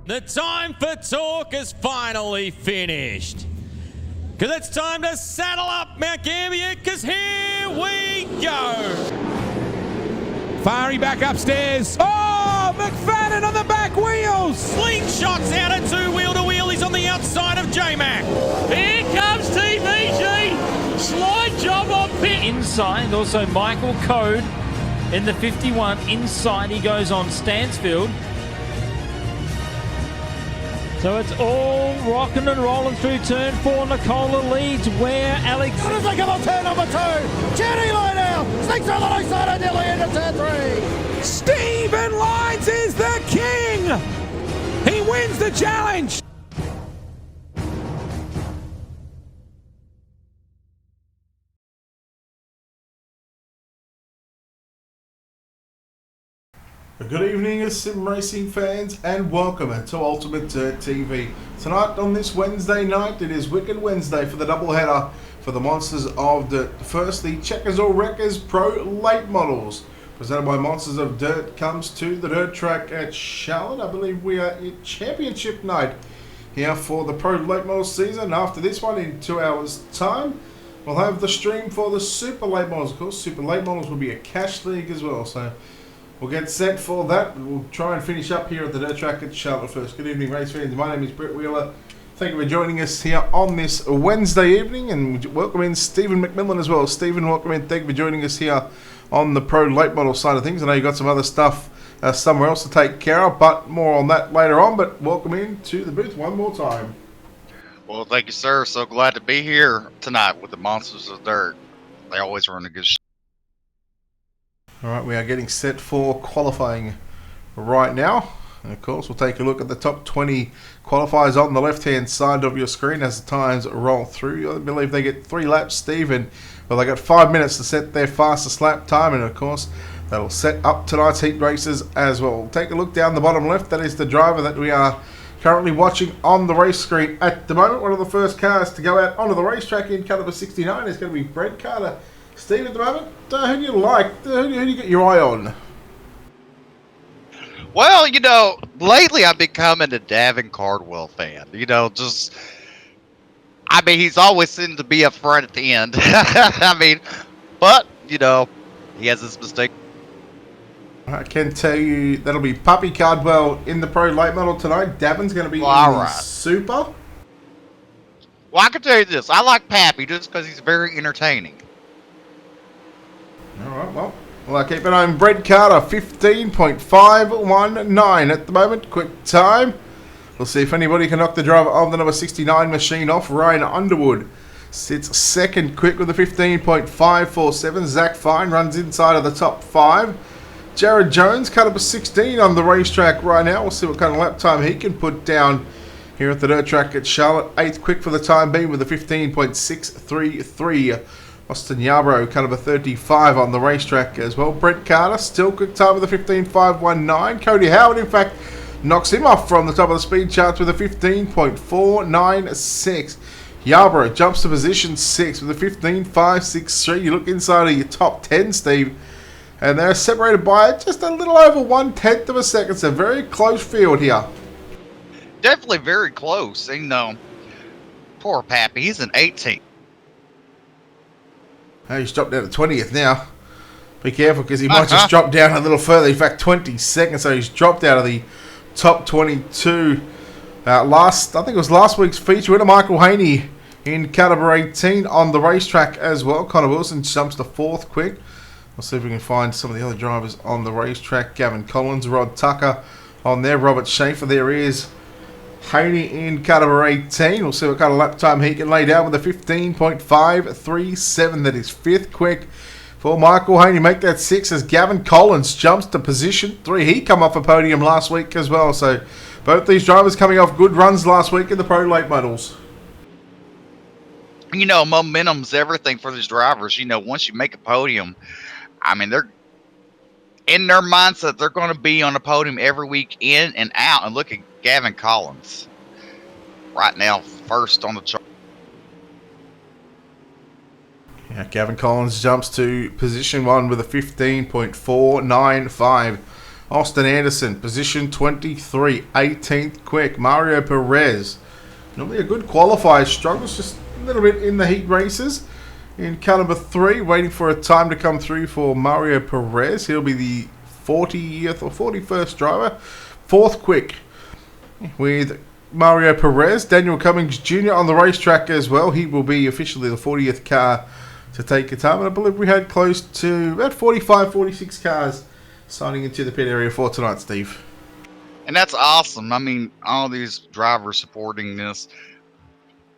The time for talk is finally finished. Because it's time to saddle up Mount Gambier, because here we go. Fari back upstairs. Oh, McFadden on the back wheels. Slingshots out at two-wheel to wheel. He's on the outside of J-Mac. Here comes TVG. Slide job on pit. Inside, also Michael Code in the 51. Inside he goes on Stansfield. So it's all rocking and rolling through turn 4. Nicola leads where Alex... How does they come on turn number 2? Jenny Low now. Sneaks on the right side of Dilly into turn 3. Stephen Lyons is the king. He wins the challenge. Good evening, sim racing fans, and welcome to Ultimate Dirt TV. Tonight on this Wednesday night, it is Wicked Wednesday for the doubleheader for the Monsters of Dirt. First, the Checkers or Wreckers Pro Late Models, presented by Monsters of Dirt, comes to the dirt track at Charlotte. I believe we are at Championship night here for the Pro Late Models season. After this one, in 2 hours' time, we'll have the stream for the Super Late Models. Of course, Super Late Models will be a cash league as well, so we'll get set for that. We'll try and finish up here at the dirt track at Charlotte first. Good evening, race fans. My name is Brett Wheeler. Thank you for joining us here on this Wednesday evening, and welcome in Stephen McMillan as well. Stephen, welcome in. Thank you for joining us here on the Pro Late Model side of things. I know you've got some other stuff somewhere else to take care of, but more on that later on. But welcome in to the booth one more time. Well, thank you, sir. So glad to be here tonight with the Monsters of Dirt. They always run a good show. All right, we are getting set for qualifying right now. And of course, we'll take a look at the top 20 qualifiers on the left-hand side of your screen as the times roll through. I believe they get 3 laps, Stephen. Well, they got 5 minutes to set their fastest lap time, and of course, that'll set up tonight's heat races as well. We'll take a look down the bottom left. That is the driver that we are currently watching on the race screen at the moment. One of the first cars to go out onto the racetrack in car number 69 is going to be Brent Carter. Steve, at the moment, who do you like? Who do you get your eye on? Well, lately I've been becoming a Davin Cardwell fan. He's always seemed to be up front at the end. But he has his mistake. I can tell you that'll be Puppy Cardwell in the Pro Late Model tonight. Davin's going to be in the Super. Well, I can tell you this. I like Pappy just because he's very entertaining. Alright, well, I keep an eye on Brent Carter, 15.519 at the moment. Quick time. We'll see if anybody can knock the driver of the number 69 machine off. Ryan Underwood sits second quick with a 15.547. Zach Fine runs inside of the top 5. Jared Jones, cut up a 16 on the racetrack right now. We'll see what kind of lap time he can put down here at the dirt track at Charlotte. 8th quick for the time being with a 15.633. Austin Yarbrough, kind of a 35 on the racetrack as well. Brent Carter, still quick time with a 15.519. Cody Howard, in fact, knocks him off from the top of the speed charts with a 15.496. Yarbrough jumps to position 6 with a 15.563. You look inside of your top 10, Steve, and they're separated by just a little over 1/10 of a second. It's a very close field here. Definitely very close. Poor Pappy, he's an 18. He's dropped down to 20th now. Be careful because he might just drop down a little further. In fact, 22nd, so he's dropped out of the top 22. I think it was last week's feature winner, Michael Haney, in caliber 18 on the racetrack as well. Connor Wilson jumps to 4th quick. We'll see if we can find some of the other drivers on the racetrack. Gavin Collins, Rod Tucker on there. Robert Schaefer, there is Haney in caliber 18. We'll see what kind of lap time he can lay down with a 15.537. That is 5th quick for Michael Haney. Make that 6 as Gavin Collins jumps to position 3. He come off a podium last week as well. So both these drivers coming off good runs last week in the Pro Late Models. Momentum's everything for these drivers. Once you make a podium, they're in their mindset, they're going to be on the podium every week in and out. And look at Gavin Collins right now, first on the chart. Yeah, Gavin Collins jumps to position 1 with a 15.495 Austin Anderson, position 23, 18th quick. Mario Perez, normally a good qualifier, struggles just a little bit in the heat races. In car number 3, waiting for a time to come through for Mario Perez. He'll be the 40th or 41st driver. 4th quick with Mario Perez. Daniel Cummings Jr. on the racetrack as well. He will be officially the 40th car to take a time. And I believe we had close to about 45, 46 cars signing into the pit area for tonight, Steve. And that's awesome. I mean, all these drivers supporting this.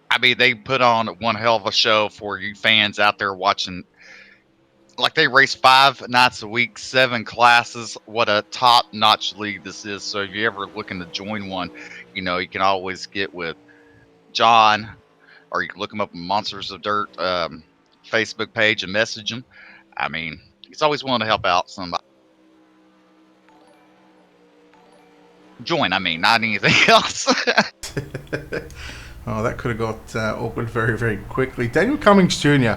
I mean, they put on one hell of a show for you fans out there watching. Like, they race 5 nights a week, 7 classes. What a top-notch league this is. So if you're ever looking to join one, you know, you can always get with John, or you can look him up on Monsters of Dirt Facebook page and message him. I mean, he's always willing to help out somebody. Join, I mean, not anything else. Oh, that could have got awkward very, very quickly. Daniel Cummings Jr.,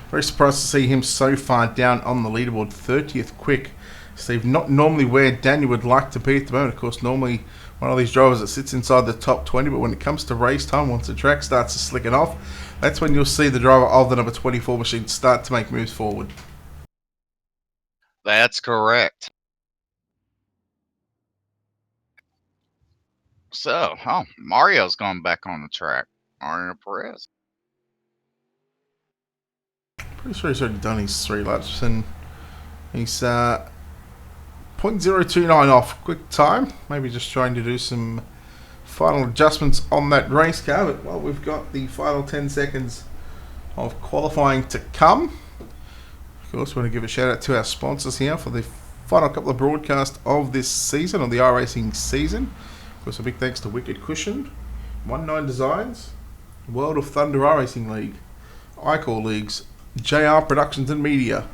very surprised to see him so far down on the leaderboard, 30th quick. Steve, not normally where Daniel would like to be at the moment. Of course, normally one of these drivers that sits inside the top 20, but when it comes to race time, once the track starts to slicken off, that's when you'll see the driver of the number 24 machine start to make moves forward. That's correct. So, Mario's gone back on the track. Mario Perez. Pretty sure he's already done his 3 laps, and he's 0.029 off quick time. Maybe just trying to do some final adjustments on that race car. But well, we've got the final 10 seconds of qualifying to come. Of course, we want to give a shout out to our sponsors here for the final couple of broadcasts of this season, of the iRacing season. Of course, a big thanks to Wicked Cushion, 19 Designs, World of Thunder iRacing League, iCall Leagues, JR Productions and Media,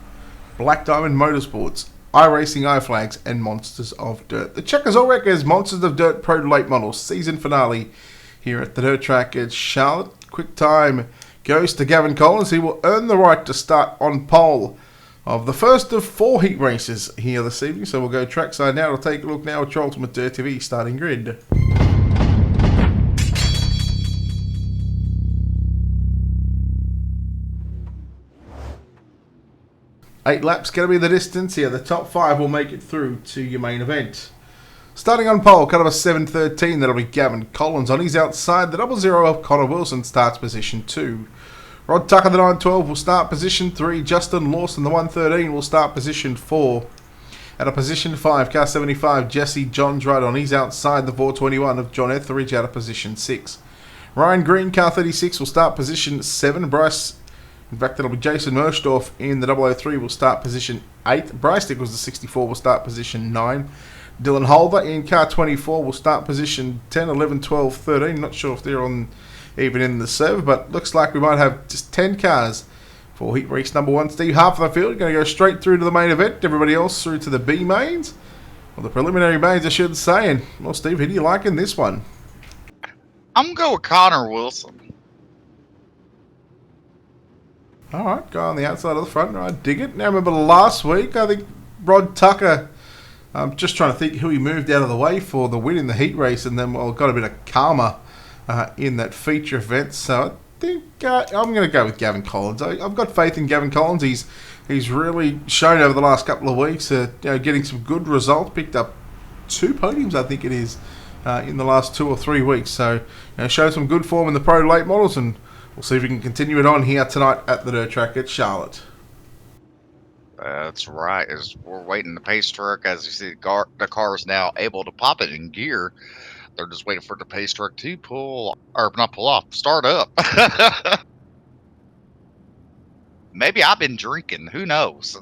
Black Diamond Motorsports, iRacing iFlags, and Monsters of Dirt. The Checkers All Wreckers Monsters of Dirt Pro Late Models season finale here at the Dirt Track at Charlotte. Quick time goes to Gavin Collins. He will earn the right to start on pole of the first of 4 heat races here this evening. So we'll go trackside now. We'll take a look now at your Ultimate Dirt TV starting grid. Eight laps going to be the distance here. The top 5 will make it through to your main event. Starting on pole, cut of a 7.13. That'll be Gavin Collins. On his outside, the 00 of Connor Wilson starts position 2. Rod Tucker, the 912, will start position 3. Justin Lawson, the 113, will start position 4. At a position 5, car 75, Jesse Johns right on. He's outside, the 421 of John Etheridge out of position 6. Ryan Green, car 36, will start position 7. In fact, that'll be Jason Mershdorf in the 003 will start position 8. Bryce Nichols, the 64, will start position 9. Dylan Holder in car 24 will start position 10, 11, 12, 13. Not sure if they're on even in the server, but looks like we might have just 10 cars for heat race number 1. Steve, half of the field going to go straight through to the main event. Everybody else through to the B mains. Well, the preliminary mains, I should say. And, well, Steve, who do you like in this one? I'm going to go with Connor Wilson. All right, go on the outside of the front. I dig it. Now, remember last week, I think Rod Tucker, I'm just trying to think who he moved out of the way for the win in the heat race, and then, well, got a bit of karma in that feature event. So I think I'm going to go with Gavin Collins. I've got faith in Gavin Collins. He's really shown over the last couple of weeks getting some good results. Picked up 2 podiums, I think it is, in the last 2 or 3 weeks. So showed some good form in the Pro Late Models, and we'll see if we can continue it on here tonight at the Dirt Track at Charlotte. That's right. As we're waiting the pace truck, as you see, the car is now able to pop it in gear. They're just waiting for the pace truck to start up. Maybe I've been drinking. Who knows?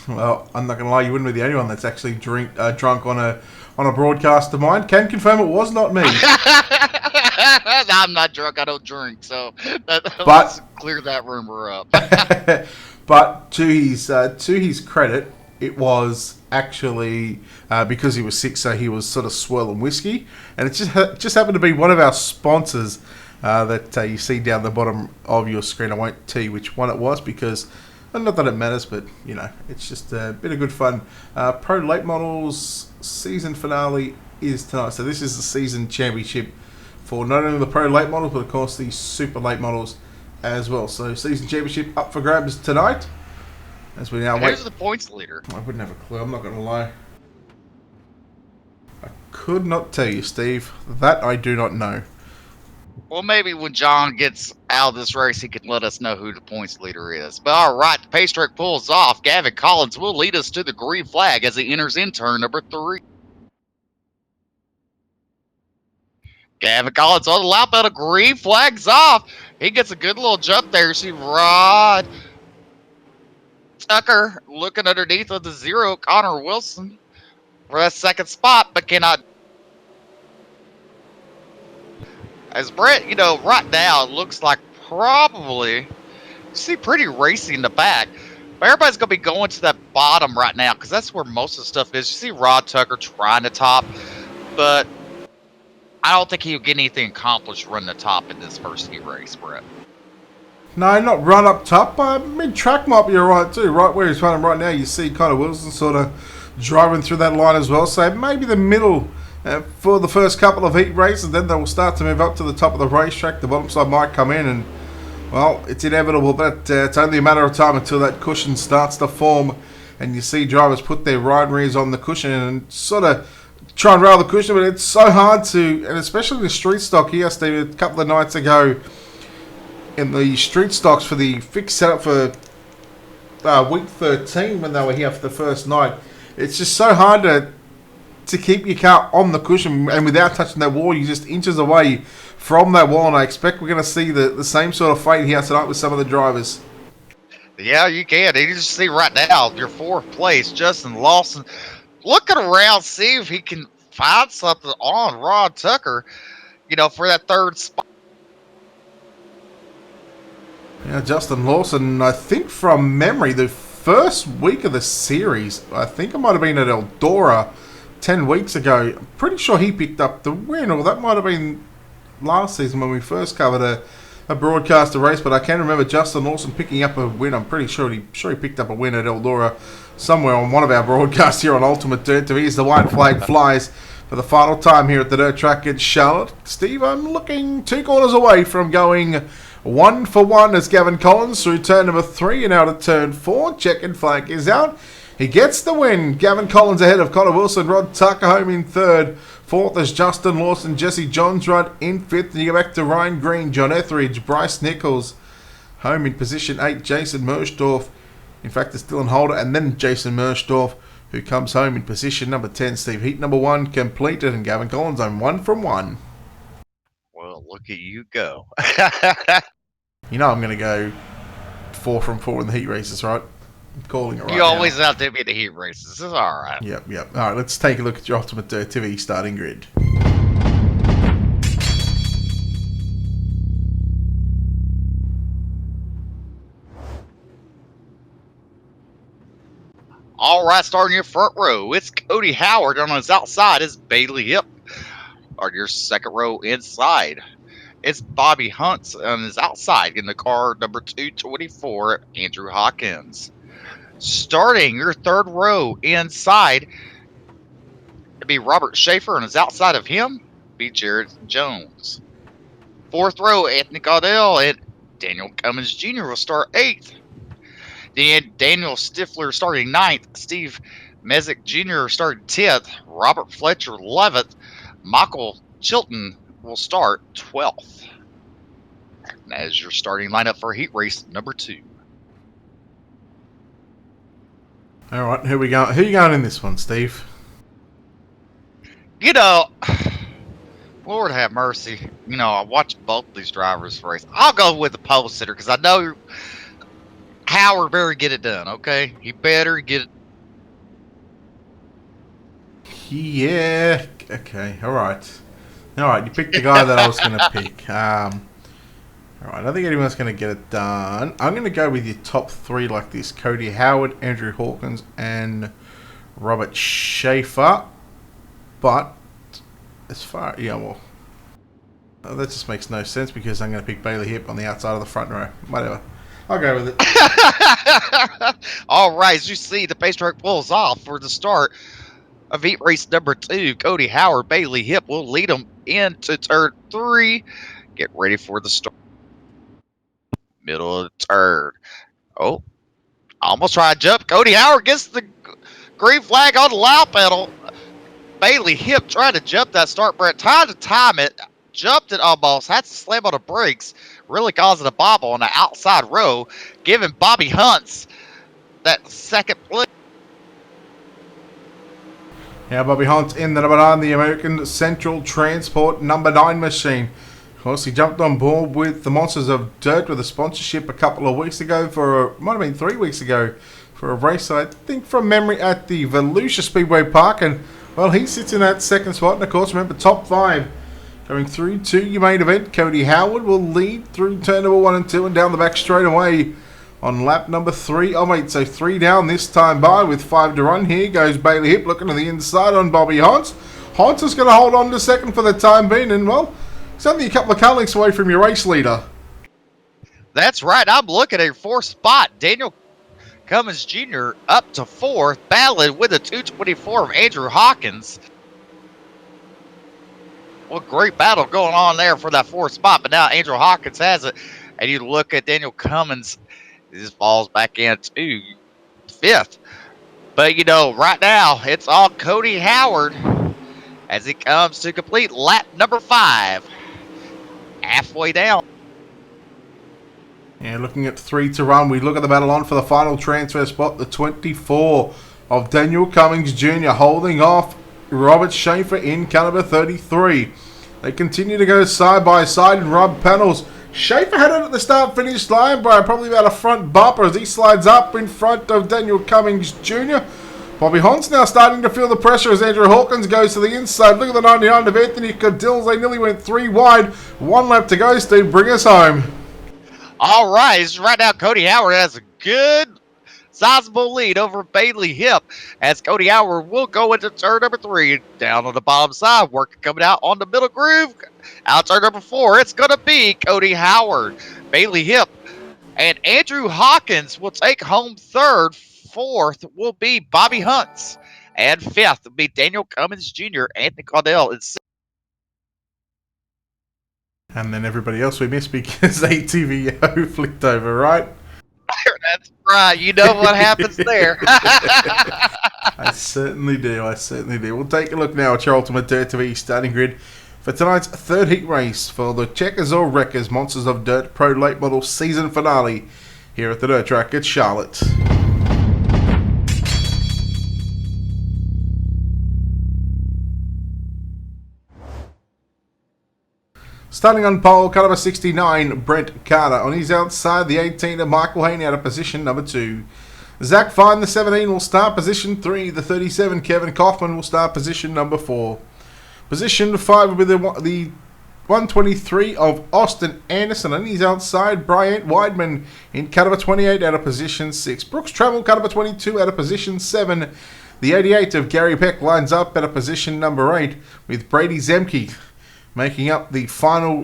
Well, I'm not going to lie, you wouldn't be the only one that's actually drunk on a broadcast of mine. Can confirm it was not me. I'm not drunk. I don't drink. So let's clear that rumor up. But to his credit, it was actually because he was sick, so he was sort of swirling whiskey, and it just happened to be one of our sponsors that you see down the bottom of your screen. I won't tell you which one it was because Not that it matters, but, you know, it's just a bit of good fun. Pro Late Models season finale is tonight. So this is the season championship for not only the Pro Late Models, but of course the Super Late Models as well. So season championship up for grabs tonight. As we now wait. Who's the points leader? I wouldn't have a clue. I'm not going to lie. I could not tell you, Steve. That I do not know. Well, maybe when John gets out of this race, he can let us know who the points leader is. But all right, the pace track pulls off. Gavin Collins will lead us to the green flag as he enters in turn number 3. Gavin Collins on the lap out of green flags off. He gets a good little jump there. See Rod Tucker looking underneath of the 0. Connor Wilson for that second spot, but cannot. As Brett, you know, right now it looks like probably you see pretty racy in the back. But everybody's going to be going to that bottom right now because that's where most of the stuff is. You see Rod Tucker trying to top, but I don't think he'll get anything accomplished running the top in this first heat race, Brett. No, not run up top, but mid-track might be alright too. Right where he's running right now, you see Connor Wilson sort of driving through that line as well. So maybe the middle for the first couple of heat races, then they will start to move up to the top of the racetrack. The bottom side might come in and, well, it's inevitable, but it's only a matter of time until that cushion starts to form and you see drivers put their ride rears on the cushion and sort of try and rail the cushion, but it's so hard to, and especially the street stock here, Steve, a couple of nights ago in the street stocks for the fixed setup for week 13 when they were here for the first night, it's just so hard to keep your car on the cushion and without touching that wall. You're just inches away from that wall, and I expect we're going to see the same sort of fate here tonight with some of the drivers. Yeah, you can. You just see right now, your 4th place, Justin Lawson, looking around, see if he can find something on Rod Tucker, you know, for that 3rd spot. Yeah, Justin Lawson, I think from memory, the first week of the series, I think it might have been at Eldora 10 weeks ago. I'm pretty sure he picked up the win, or that might have been last season when we first covered a broadcaster race, but I can remember Justin Lawson picking up a win. I'm pretty sure he picked up a win at Eldora somewhere on one of our broadcasts here on Ultimate Dirt TV as the white flag flies for the final time here at the dirt track in Charlotte. Steve, I'm looking 2 corners away from going 1 for 1 as Gavin Collins through turn number 3 and out of turn 4. Checkered flag is out. He gets the win. Gavin Collins ahead of Connor Wilson. Rod Tucker home in 3rd. 4th is Justin Lawson. Jesse Johnsrud in 5th. And you go back to Ryan Green, John Etheridge, Bryce Nichols. Home in position 8, Jason Mersdorf. In fact, it's Dylan Holder and then Jason Mersdorf, who comes home in position number 10. Steve, heat number 1 completed and Gavin Collins on 1 from 1. Well, look at you go. You know I'm going to go 4 from 4 in the heat races, right? I'm calling it right You now. always out there in the heat races. It's all right. Yep. All right, let's take a look at your Ultimate Dirt TV starting grid. All right, starting your front row, it's Cody Howard. On his outside is Bailey Hip. On your second row inside, it's Bobby Hunt. On his outside in the car number 224, Andrew Hawkins. Starting your third row inside, it'd be Robert Schaefer. On his outside of him, be Jared Jones. Fourth row, Anthony Caudell and Daniel Cummins Jr. will start 8th. Then Daniel Stifler starting 9th. Steve Mezek Jr. starting 10th. Robert Fletcher 11th. Michael Chilton will start 12th. And that is your starting lineup for heat race number 2. All right, here we go. Who are you going in this one, Steve? You know, Lord have mercy. You know, I watch both these drivers race. I'll go with the pole sitter because I know Howard better get it done, okay? He better get it. Yeah. Okay. All right. You picked the guy that I was going to pick. All right. I think anyone's going to get it done. I'm going to go with your top 3 like this: Cody Howard, Andrew Hawkins, and Robert Schaefer. But as far, that just makes no sense because I'm going to pick Bailey Hip on the outside of the front row. Whatever. I'll go with it. All right, as you see, the pace truck pulls off for the start of heat race number 2. Cody Howard, Bailey Hip will lead them into turn 3. Get ready for the start. Middle of the turn. Oh, almost try to jump. Cody Howard gets the green flag on the loud pedal. Bailey Hip trying to jump that start, Brett. Tried to time it. Jumped it almost. Had to slam on the brakes. Really causing a bobble on the outside row. Giving Bobby Hunts that second place. Yeah, Bobby Hunt in the number 9, the American Central Transport number 9 machine. Of course, he jumped on board with the Monsters of Dirt with a sponsorship a couple of weeks ago might have been 3 weeks ago, for a race, I think from memory, at the Volusia Speedway Park. And, well, he sits in that second spot. And, of course, remember, top 5 going through to your main event. Cody Howard will lead through turn number 1 and 2 and down the back straight away on lap number 3. Oh, wait, so 3 down this time by with 5 to run. Here goes Bailey Hip looking to the inside on Bobby Hunt. Hunt is going to hold on to second for the time being. And, well, it's only a couple of car lengths away from your race leader. That's right. I'm looking at 4th spot. Daniel Cummins Jr. up to 4th. Battling with a 224 of Andrew Hawkins. What great battle going on there for that 4th spot. But now Andrew Hawkins has it. And you look at Daniel Cummins. This falls back into 5th. But, you know, right now, it's all Cody Howard as he comes to complete lap number 5. Halfway down. Yeah, looking at 3 to run. We look at the battle on for the final transfer spot. The 24 of Daniel Cummins Jr. holding off Robert Schaefer in car number 33. They continue to go side by side and rub panels. Schaefer had it at the start-finish line by probably about a front bumper as he slides up in front of Daniel Cummins Jr. Bobby Hunt's now starting to feel the pressure as Andrew Hawkins goes to the inside. Look at the 99 of Anthony Cadills. They nearly went 3 wide. 1 lap to go, Steve. Bring us home. All right. Right now, Cody Howard has a good, sizable lead over Bailey Hip as Cody Howard will go into turn number 3. Down on the bottom side. Work coming out on the middle groove. Out turn number 4. It's going to be Cody Howard, Bailey Hip, and Andrew Hawkins will take home 3rd. 4th will be Bobby Hunts, and 5th will be Daniel Cummins Jr., Anthony Caudell, and 6th. And then everybody else we missed because ATVO flicked over, right? That's right. You know what happens there. I certainly do. We'll take a look now at your Ultimate Dirt TV starting grid for tonight's 3rd heat race for the Checkers or Wreckers Monsters of Dirt Pro Late Model season finale here at the Dirt Track at Charlotte. Starting on pole, car number 69, Brent Carter. On his outside, the 18 of Michael Haney out of position number 2. Zach Fine, the 17, will start position 3. The 37, Kevin Kaufman, will start position number 4. Position 5 will be the 123 of Austin Anderson. On his outside, Bryant Weidman in car number 28 out of position 6. Brooks Trammell, car number 22 out of position 7. The 88 of Gary Peck lines up out of position number 8 with Brady Zemke making up the final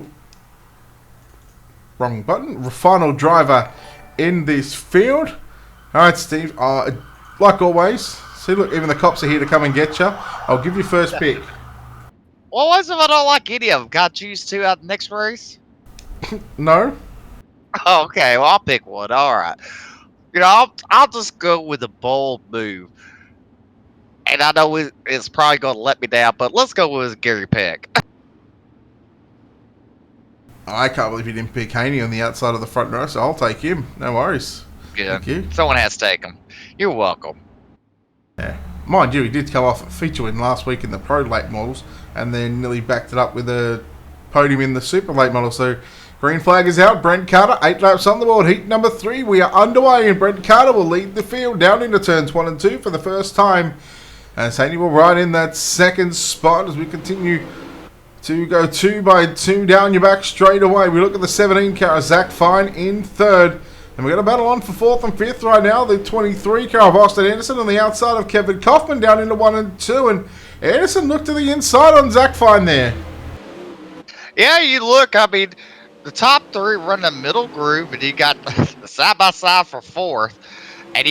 driver in this field. All right, Steve. Like always, see, look, even the cops are here to come and get you. I'll give you first pick. Well, what if I don't like any of them? Got to choose 2 out the next race? No. Oh, okay, well, I'll pick one. All right. You know, I'll just go with a bold move. And I know it's probably going to let me down, but let's go with Gary Peck. I can't believe you didn't pick Haney on the outside of the front row, so I'll take him. No worries. Good. Thank you. Someone has to take him. You're welcome. Yeah. Mind you, he did come off a feature win last week in the Pro Late Models, and then nearly backed it up with a podium in the Super Late Model. So, green flag is out. Brent Carter, 8 laps on the board. Heat number 3. We are underway, and Brent Carter will lead the field down into turns 1 and 2 for the first time. And Haney will ride in that second spot as we continue to go 2 by 2 down your back straight away. We look at the 17 car, Zach Fine in 3rd. And we've got a battle on for 4th and 5th right now. The 23 car of Austin Anderson on the outside of Kevin Kaufman down into 1 and 2. And Anderson looked to the inside on Zach Fine there. Yeah, you look, I mean, the top three run the middle groove, and you got the side by side for fourth. And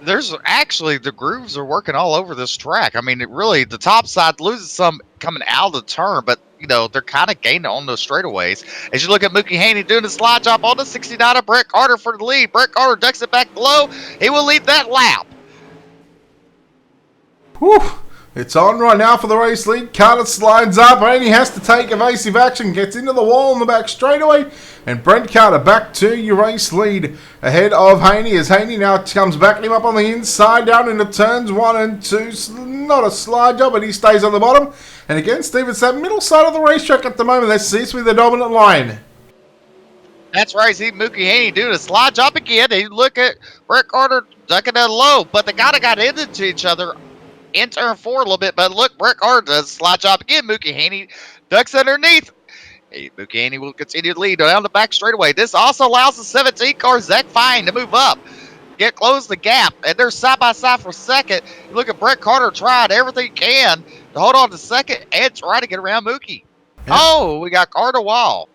there's actually the grooves are working all over this track. I mean, the top side loses some coming out of the turn, but they're kind of gaining on those straightaways. As you look at Mookie Haney doing the slide job on the 69 of Brett Carter for the lead. Brett Carter ducks it back below. He will lead that lap. Whew. It's on right now for the race lead. Carter slides up. Haney has to take evasive action. Gets into the wall in the back straightaway. And Brent Carter back to your race lead ahead of Haney as Haney now comes back him up on the inside down into turns 1 and 2. Not a slide job, but he stays on the bottom. And again, Steve, it's that middle side of the racetrack at the moment. That seems to be the dominant line. That's right. See Mookie Haney doing a slide job again. And you look at Brett Carter ducking it low, but they got into each other in turn 4 a little bit, but look, Brett Carter does a slide job again. Mookie Haney ducks underneath. Mookie Haney will continue to lead down the back straightaway. This also allows the 17 car, Zach Fine, to move up, close the gap, and they're side by side for second. You look at Brett Carter trying everything he can to hold on to second and try to get around Mookie. Yeah. Oh, we got Carter Wall.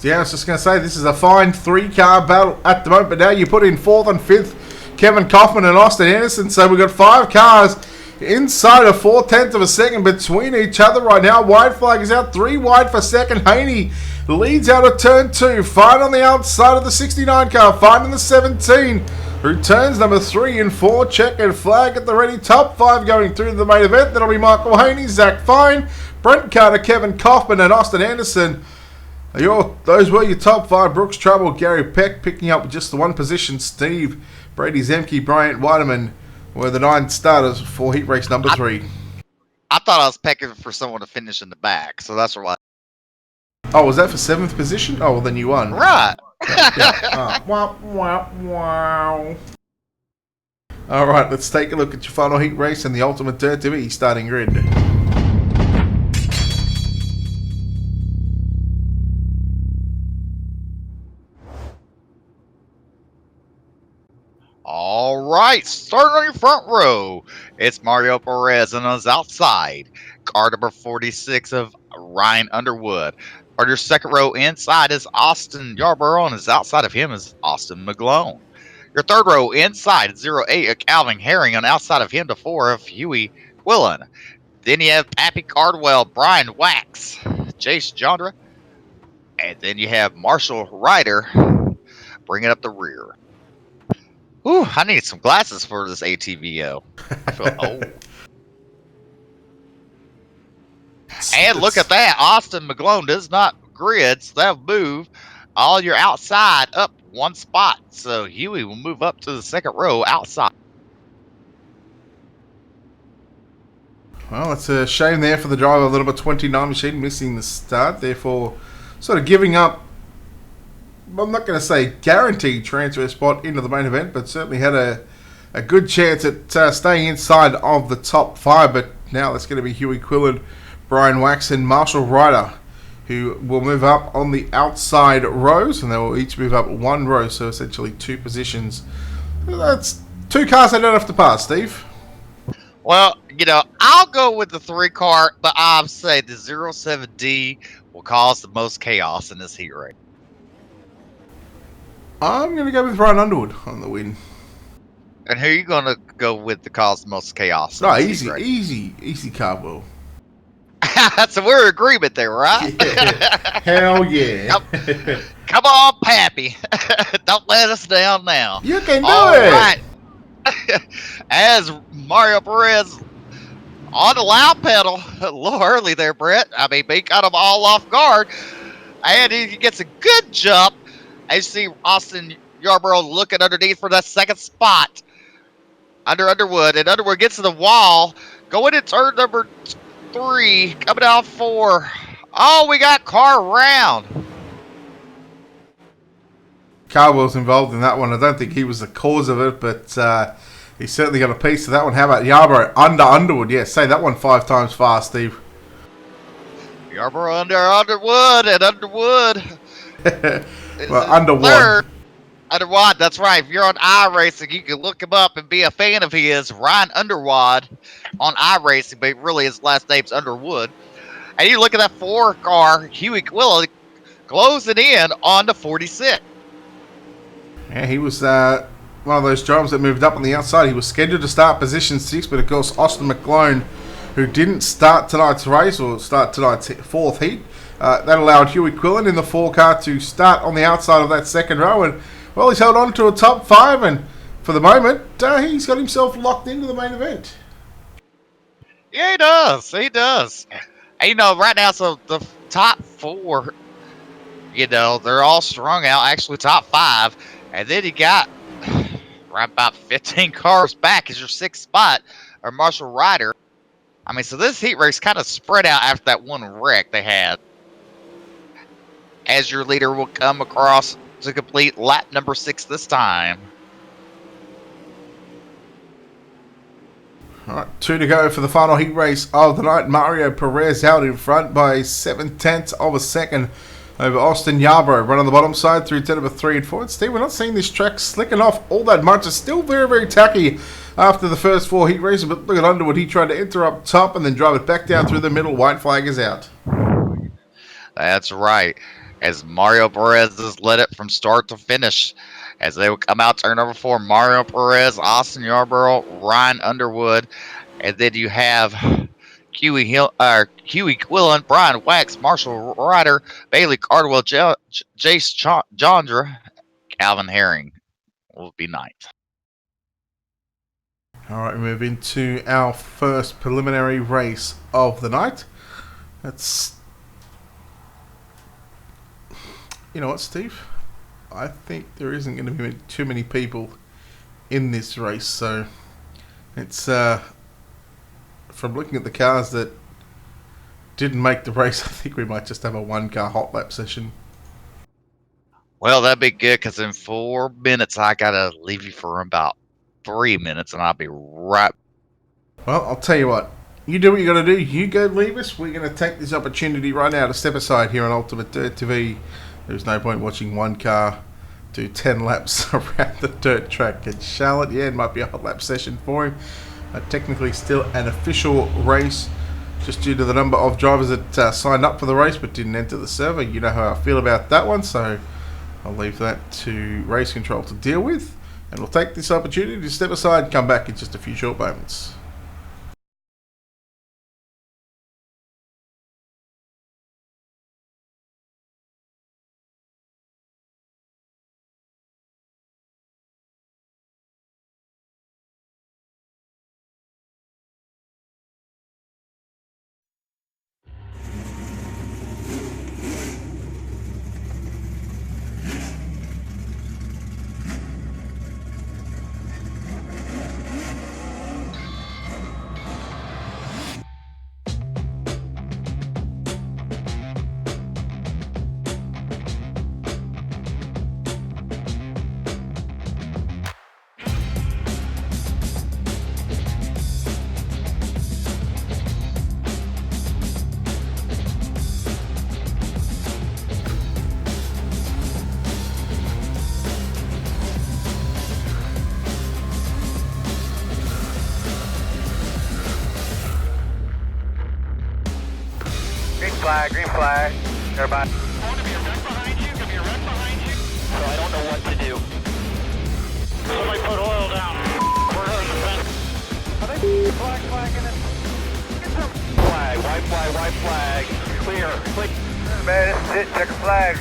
Yeah, I was just going to say, this is a fine 3-car battle at the moment, but now you put in 4th and 5th, Kevin Kaufman and Austin Anderson, so we've got 5 cars inside of 4/10 of a second between each other right now. White flag is out, 3 wide for second. Haney leads out of turn 2. Fine on the outside of the 69 car. Fine in the 17. Returns number 3 and 4. Checkered flag at the ready. Top 5 going through to the main event. That'll be Michael Haney, Zach Fine, Brent Carter, Kevin Kaufman, and Austin Anderson. Those were your top 5. Brooks Trouble, Gary Peck picking up just the 1 position. Steve, Brady Zemke, Bryant Weideman were the 9 starters for heat race number 3. I thought I was pecking for someone to finish in the back, so that's why. Oh, was that for 7th position? Oh, well, then you won. Right. Yeah. Wow. All right, let's take a look at your final heat race and the Ultimate Dirt TV starting grid. All right, starting on your front row, it's Mario Perez on his outside. Car number 46 of Ryan Underwood. On your second row inside is Austin Yarborough, on his outside of him is Austin McGlone. Your third row inside is 08 of Calvin Herring, on outside of him to 4 of Huey Quillen. Then you have Pappy Cardwell, Brian Wax, Jace Jandra, and then you have Marshall Ryder bringing up the rear. Ooh, I need some glasses for this ATVO. I feel old. And look at that. Austin McGlone does not grid, so that'll move all your outside up 1 spot. So Huey will move up to the second row outside. Well, it's a shame there for the driver of the number 29 machine, missing the start. Therefore, sort of giving up, I'm not going to say guaranteed transfer spot into the main event, but certainly had a good chance at staying inside of the top 5. But now it's going to be Huey Quillen, Brian Wax, and Marshall Ryder, who will move up on the outside rows, and they will each move up 1 row, so essentially 2 positions. That's 2 cars they don't have to pass, Steve. Well, I'll go with the 3 car, but I'll say the 07D will cause the most chaos in this heat race. I'm going to go with Ryan Underwood on the win. And who are you going to go with to cause the most chaos? No, easy car, Will. So we're in agreement there, right? Yeah. Hell yeah. Come on, Pappy. Don't let us down now. You can do All it. Right. As Mario Perez on the loud pedal, a little early there, Brett. I mean, he got them all off guard. And he gets a good jump. I see Austin Yarborough looking underneath for that second spot under Underwood. And Underwood gets to the wall. Going to turn number 3. Coming out 4. Oh, we got car round. Cardwell's involved in that one. I don't think he was the cause of it, but he certainly got a piece of that one. How about Yarborough under Underwood? Yeah, say that one 5 times fast, Steve. Yarborough under Underwood and Underwood. Well, Underwood. Underwood, that's right. If you're on iRacing, you can look him up and be a fan of his. Ryan Underwood on iRacing, but really his last name's Underwood. And you look at that 4 car, Huey Quillen closing in on the 46. Yeah, he was one of those drivers that moved up on the outside. He was scheduled to start position 6, but of course Austin McClone, who didn't start tonight's race or start tonight's 4th heat, that allowed Huey Quillen in the 4 car to start on the outside of that second row. And, well, he's held on to a top 5, and for the moment, he's got himself locked into the main event. Yeah, he does. He does. And, you know, right now, so the top 4, you know, they're all strung out. Actually, top 5. And then you got right about 15 cars back as your 6th spot, or Marshall Ryder. I mean, so this heat race kind of spread out after that one wreck they had. As your leader will come across to complete lap number 6 this time. All right, 2 to go for the final heat race of the night. Mario Perez out in front by 7/10 of a second over Austin Yarborough. Run on the bottom side through turn number 3 and 4. And Steve, we're not seeing this track slicking off all that much. It's still very, very tacky after the first 4 heat races. But look at Underwood. He tried to enter up top and then drive it back down through the middle. White flag is out. That's right. As Mario Perez has led it from start to finish. As they will come out turn number 4, Mario Perez, Austin Yarborough, Ryan Underwood. And then you have Huey Quillen, Brian Wax, Marshall Ryder, Bailey Cardwell, Jace Jondra, Calvin Herring will be 9th. All right, we move into our first preliminary race of the night. You know what, Steve? I think there isn't going to be too many people in this race, so it's from looking at the cars that didn't make the race, I think we might just have a 1-car hot lap session. Well, that'd be good, because in 4 minutes I gotta leave you for about 3 minutes, and I'll be right. Well, I'll tell you what. You do what you got to do. You go leave us. We're going to take this opportunity right now to step aside here on Ultimate Dirt TV. There's no point watching 1 car do 10 laps around the dirt track at Charlotte. Yeah, it might be a hot lap session for him. Technically still an official race, just due to the number of drivers that signed up for the race but didn't enter the server. You know how I feel about that one, so I'll leave that to Race Control to deal with. And we'll take this opportunity to step aside and come back in just a few short moments. Green flag. Everybody. I want to be a wreck behind you. Gonna be a wreck behind you. So I don't know what to do. Somebody put oil down. We're on the fence. Are they flagging it? Flag, white flag. Clear. Man, this is it. Check the flag.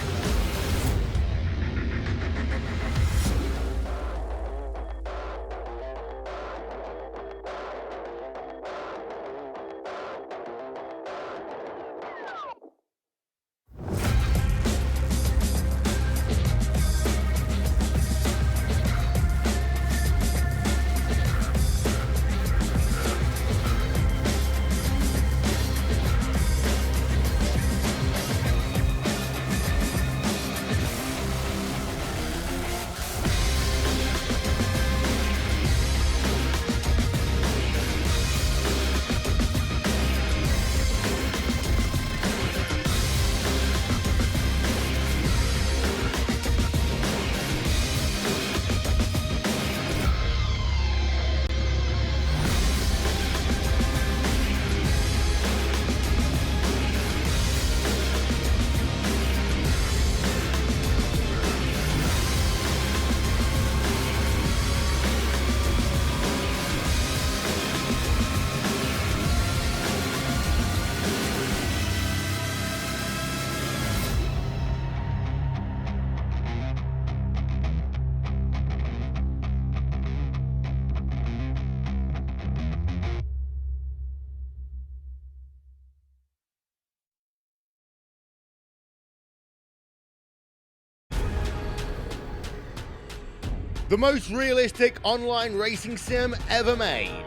The most realistic online racing sim ever made.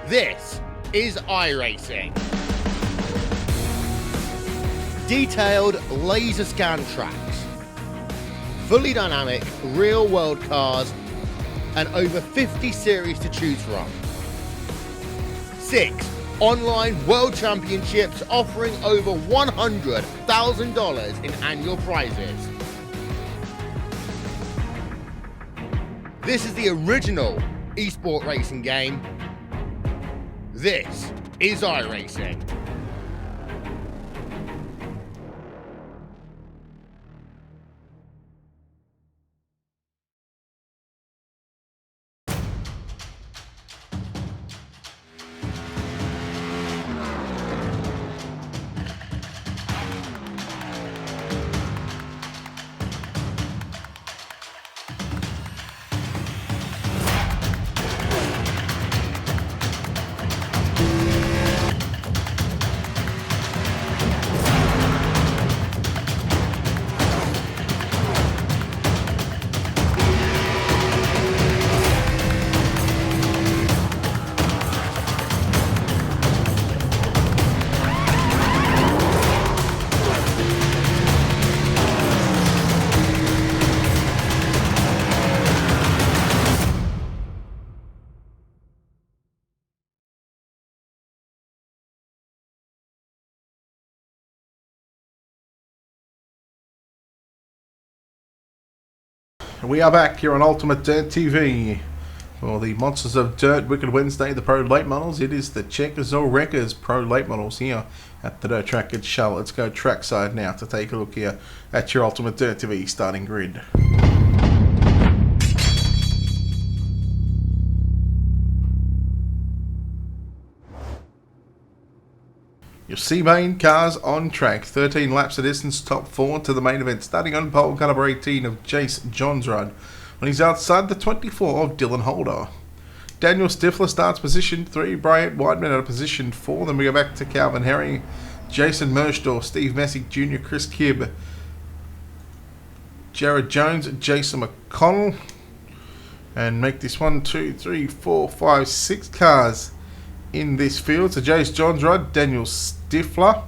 This is iRacing. Detailed laser scan tracks, fully dynamic real world cars, and over 50 series to choose from. 6 online world championships offering over $100,000 in annual prizes. This is the original esport racing game. This is iRacing. We are back here on Ultimate Dirt TV for the Monsters of Dirt Wicked Wednesday, the Pro Late Models. It is the Checkers or Wreckers Pro Late Models here at the Dirt Track at Charlotte. Let's go trackside now to take a look here at your Ultimate Dirt TV starting grid. Your C-Main cars on track, 13 laps of distance, top 4 to the main event, starting on pole, car number 18 of Jace Johnsrud, when he's outside the 24 of Dylan Holder. Daniel Stifler starts position 3, Bryant Whiteman out of position 4, then we go back to Calvin Herring, Jason Mershdorf, Steve Messick Jr., Chris Kibb, Jared Jones, Jason McConnell, and make this 1, 2, 3, 4, 5, 6 cars in this field. So Jace Johnsrud, Daniel Stifler,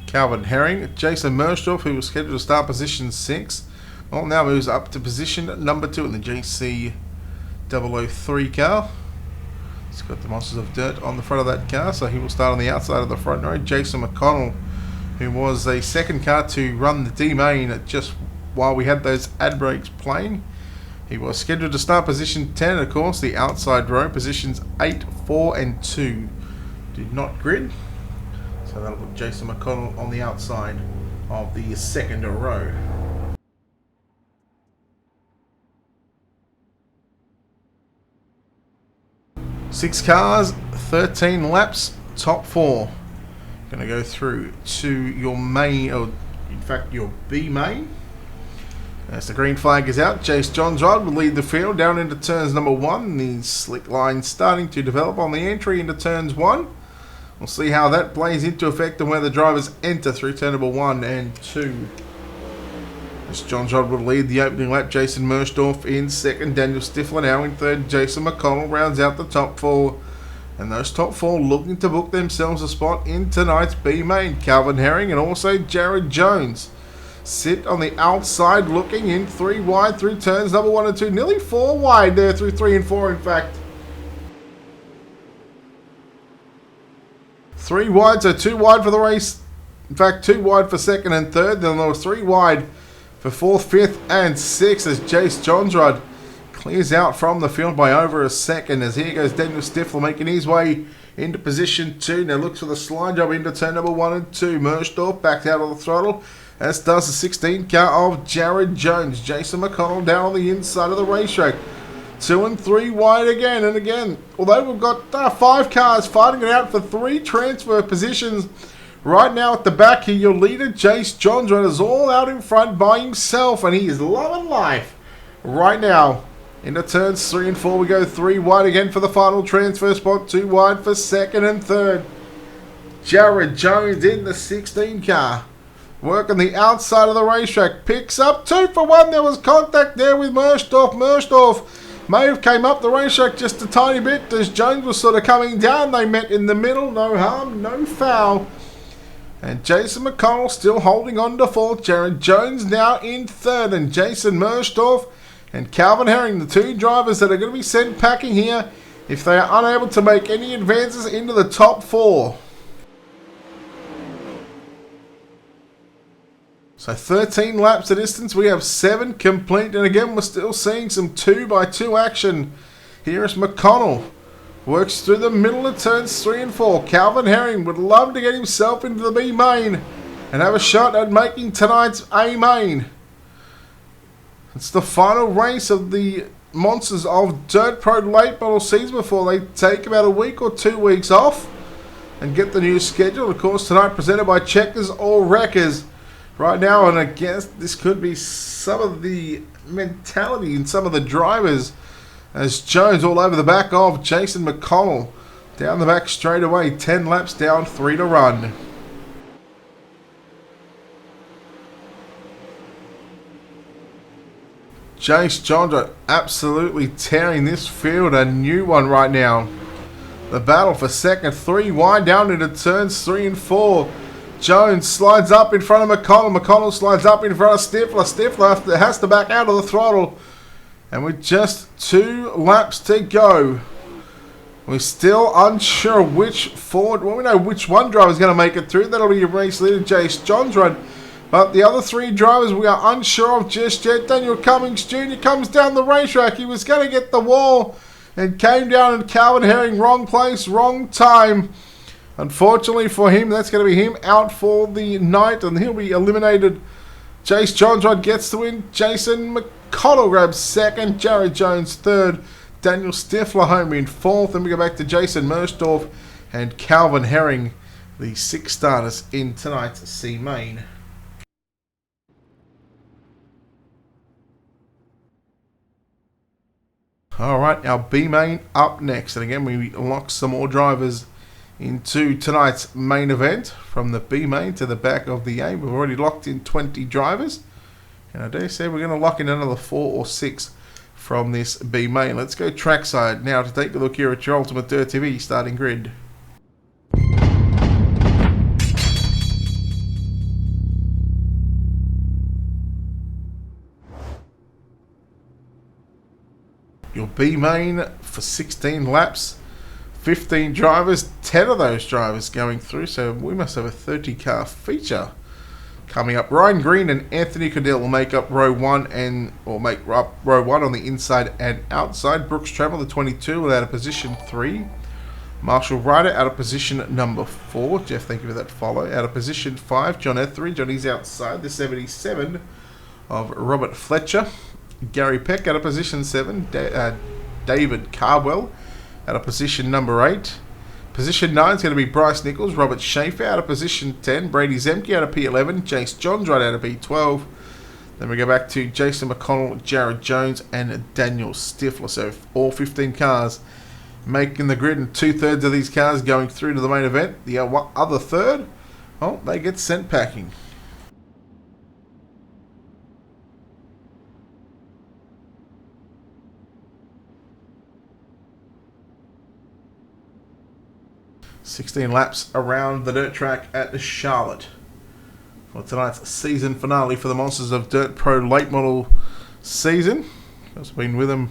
Calvin Herring, Jason Mershdorf, who was scheduled to start position 6, well, now moves up to position number 2 in the JC 003 car. It's got the Monsters of Dirt on the front of that car, so he will start on the outside of the front row. Jason McConnell, who was a second car to run the D-Main just while we had those ad breaks playing. He was scheduled to start position 10, of course, the outside row. Positions 8, 4 and 2 did not grid. So that'll put Jason McConnell on the outside of the second row. Six cars, 13 laps, top 4. Going to go through to your main, or in fact your B main. As the green flag is out, Jace Johnsrud will lead the field down into turns number 1. The slick line starting to develop on the entry into turns 1. We'll see how that plays into effect and where the drivers enter through turn number 1 and 2. As Johnsrud will lead the opening lap, Jason Mershdorf in second, Daniel Stifler now in third, Jason McConnell rounds out the top 4. And those top 4 looking to book themselves a spot in tonight's B main. Calvin Herring and also Jared Jones sit on the outside looking in 3 wide through turns number 1 and 2. Nearly 4 wide there through 3 and 4 in fact. 3 wide, so 2 wide for the race. In fact, 2 wide for second and third. Then there was 3 wide for 4th, 5th and 6th as Jace Johnsrud clears out from the field by over a second. As here goes Daniel Stifler making his way into position 2. Now looks for the slide job into turn number 1 and 2. Mershdorf backed out of the throttle, as does the 16 car of Jared Jones. Jason McConnell down on the inside of the racetrack. 2 and 3 wide again and again. Although we've got 5 cars fighting it out for 3 transfer positions. Right now at the back here, your leader, Jace Johnsrud, is all out in front by himself, and he is loving life right now. Into turns 3 and 4, we go 3 wide again for the final transfer spot. 2 wide for second and third. Jared Jones in the 16 car working the outside of the racetrack. Picks up 2 for 1. There was contact there with Mersdorf. Mersdorf may have came up the racetrack just a tiny bit as Jones was sort of coming down. They met in the middle. No harm, no foul. And Jason McConnell still holding on to 4th. Jared Jones now in 3rd. And Jason Mersdorf and Calvin Herring, the 2 drivers that are going to be sent packing here if they are unable to make any advances into the top 4. So 13 laps of distance. We have 7 complete. And again, we're still seeing some 2x2 action. Here is McConnell. Works through the middle of turns 3 and 4. Calvin Herring would love to get himself into the B main and have a shot at making tonight's A main. It's the final race of the Monsters of Dirt Pro late model season before they take about a week or 2 weeks off and get the new schedule. Of course, tonight presented by Checkers or Wreckers. Right now, and I guess this could be some of the mentality in some of the drivers as Jones all over the back of Jason McConnell. Down the back straight away, 10 laps down, 3 to run. Jace Jondra absolutely tearing this field, a new one right now. The battle for second, 3 wide down into turns 3 and 4. Jones slides up in front of McConnell. McConnell slides up in front of Stifler. Stifler has to back out of the throttle. And with just 2 laps to go, we're still unsure which Ford. Well, we know which one driver is going to make it through. That'll be your race leader, Jace Jondra. But the other 3 drivers we are unsure of just yet. Daniel Cummings Jr. comes down the racetrack. He was going to get the wall and came down, and Calvin Herring, wrong place, wrong time. Unfortunately for him, that's going to be him out for the night, and he'll be eliminated. Jace Jondra gets the win. Jason McConnell grabs 2nd. Jared Jones 3rd. Daniel Stifler home in 4th. Then we go back to Jason Mersdorf and Calvin Herring, the 6 starters in tonight's C main. Alright, our B main up next. And again, we lock some more drivers into tonight's main event from the B main to the back of the A. We've already locked in 20 drivers, and I dare say we're going to lock in another 4 or 6 from this B main. Let's go trackside now to take a look here at your Ultimate Dirt TV starting grid. Your B main for 16 laps. 15 drivers, 10 of those drivers going through, so we must have a 30-car feature coming up. Ryan Green and Anthony Cadill will make up row 1 make up row 1 on the inside and outside. Brooks Trammell, the 22, will out of position 3. Marshall Ryder out of position number 4. Jeff, thank you for that follow. Out of position 5, John Etheridge. Johnny's outside, the 77 of Robert Fletcher. Gary Peck out of position 7. David Cardwell out of position number 8. Position 9 is going to be Bryce Nichols. Robert Schaefer out of position 10. Brady Zemke out of P11. Jace Jondra out of P12. Then we go back to Jason McConnell, Jared Jones, and Daniel Stifler. So all 15 cars making the grid, and 2/3 of these cars going through to the main event. The other third, well, they get sent packing. $16 laps around the dirt track at Charlotte for tonight's season finale for the Monsters of Dirt Pro late model season. I've been with them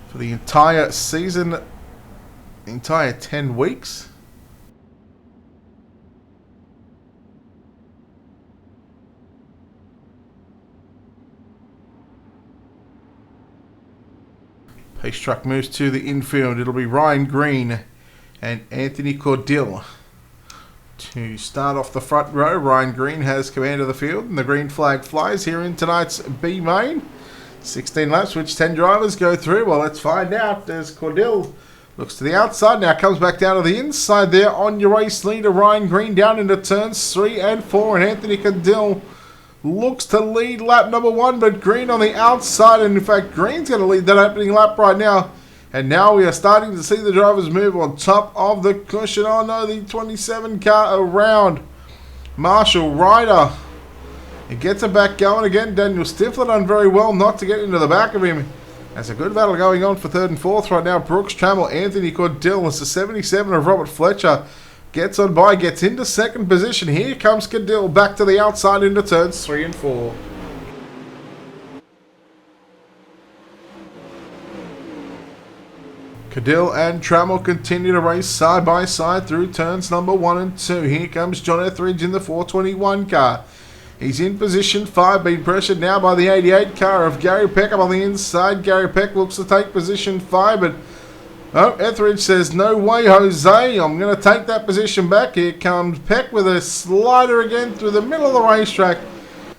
for the entire season, the entire 10 weeks. Pace truck moves to the infield. It'll be Ryan Green and Anthony Cordill to start off the front row. Ryan Green has command of the field, and the green flag flies here in tonight's B main. 16 laps, which 10 drivers go through. Well, let's find out. There's Cordill, looks to the outside, now comes back down to the inside there on your race leader. Ryan Green down into turns 3 and 4, and Anthony Cordill looks to lead lap number 1, but Green on the outside, and in fact Green's going to lead that opening lap right now. And now we are starting to see the drivers move on top of the cushion. Oh no, the 27 car around. Marshall Ryder He gets him back going again. Daniel Stifler done very well not to get into the back of him. There's a good battle going on for third and fourth right now. Brooks Trammell, Anthony Cordill. It's the 77 of Robert Fletcher. Gets on by, gets into second position. Here comes Cadill back to the outside into turns 3 and 4. Cadill and Trammell continue to race side by side through turns number 1 and 2. Here comes John Etheridge in the 421 car. He's in position 5, being pressured now by the 88 car of Gary Peck up on the inside. Gary Peck looks to take position 5, but Etheridge says, no way, Jose. I'm going to take that position back. Here comes Peck with a slider again through the middle of the racetrack.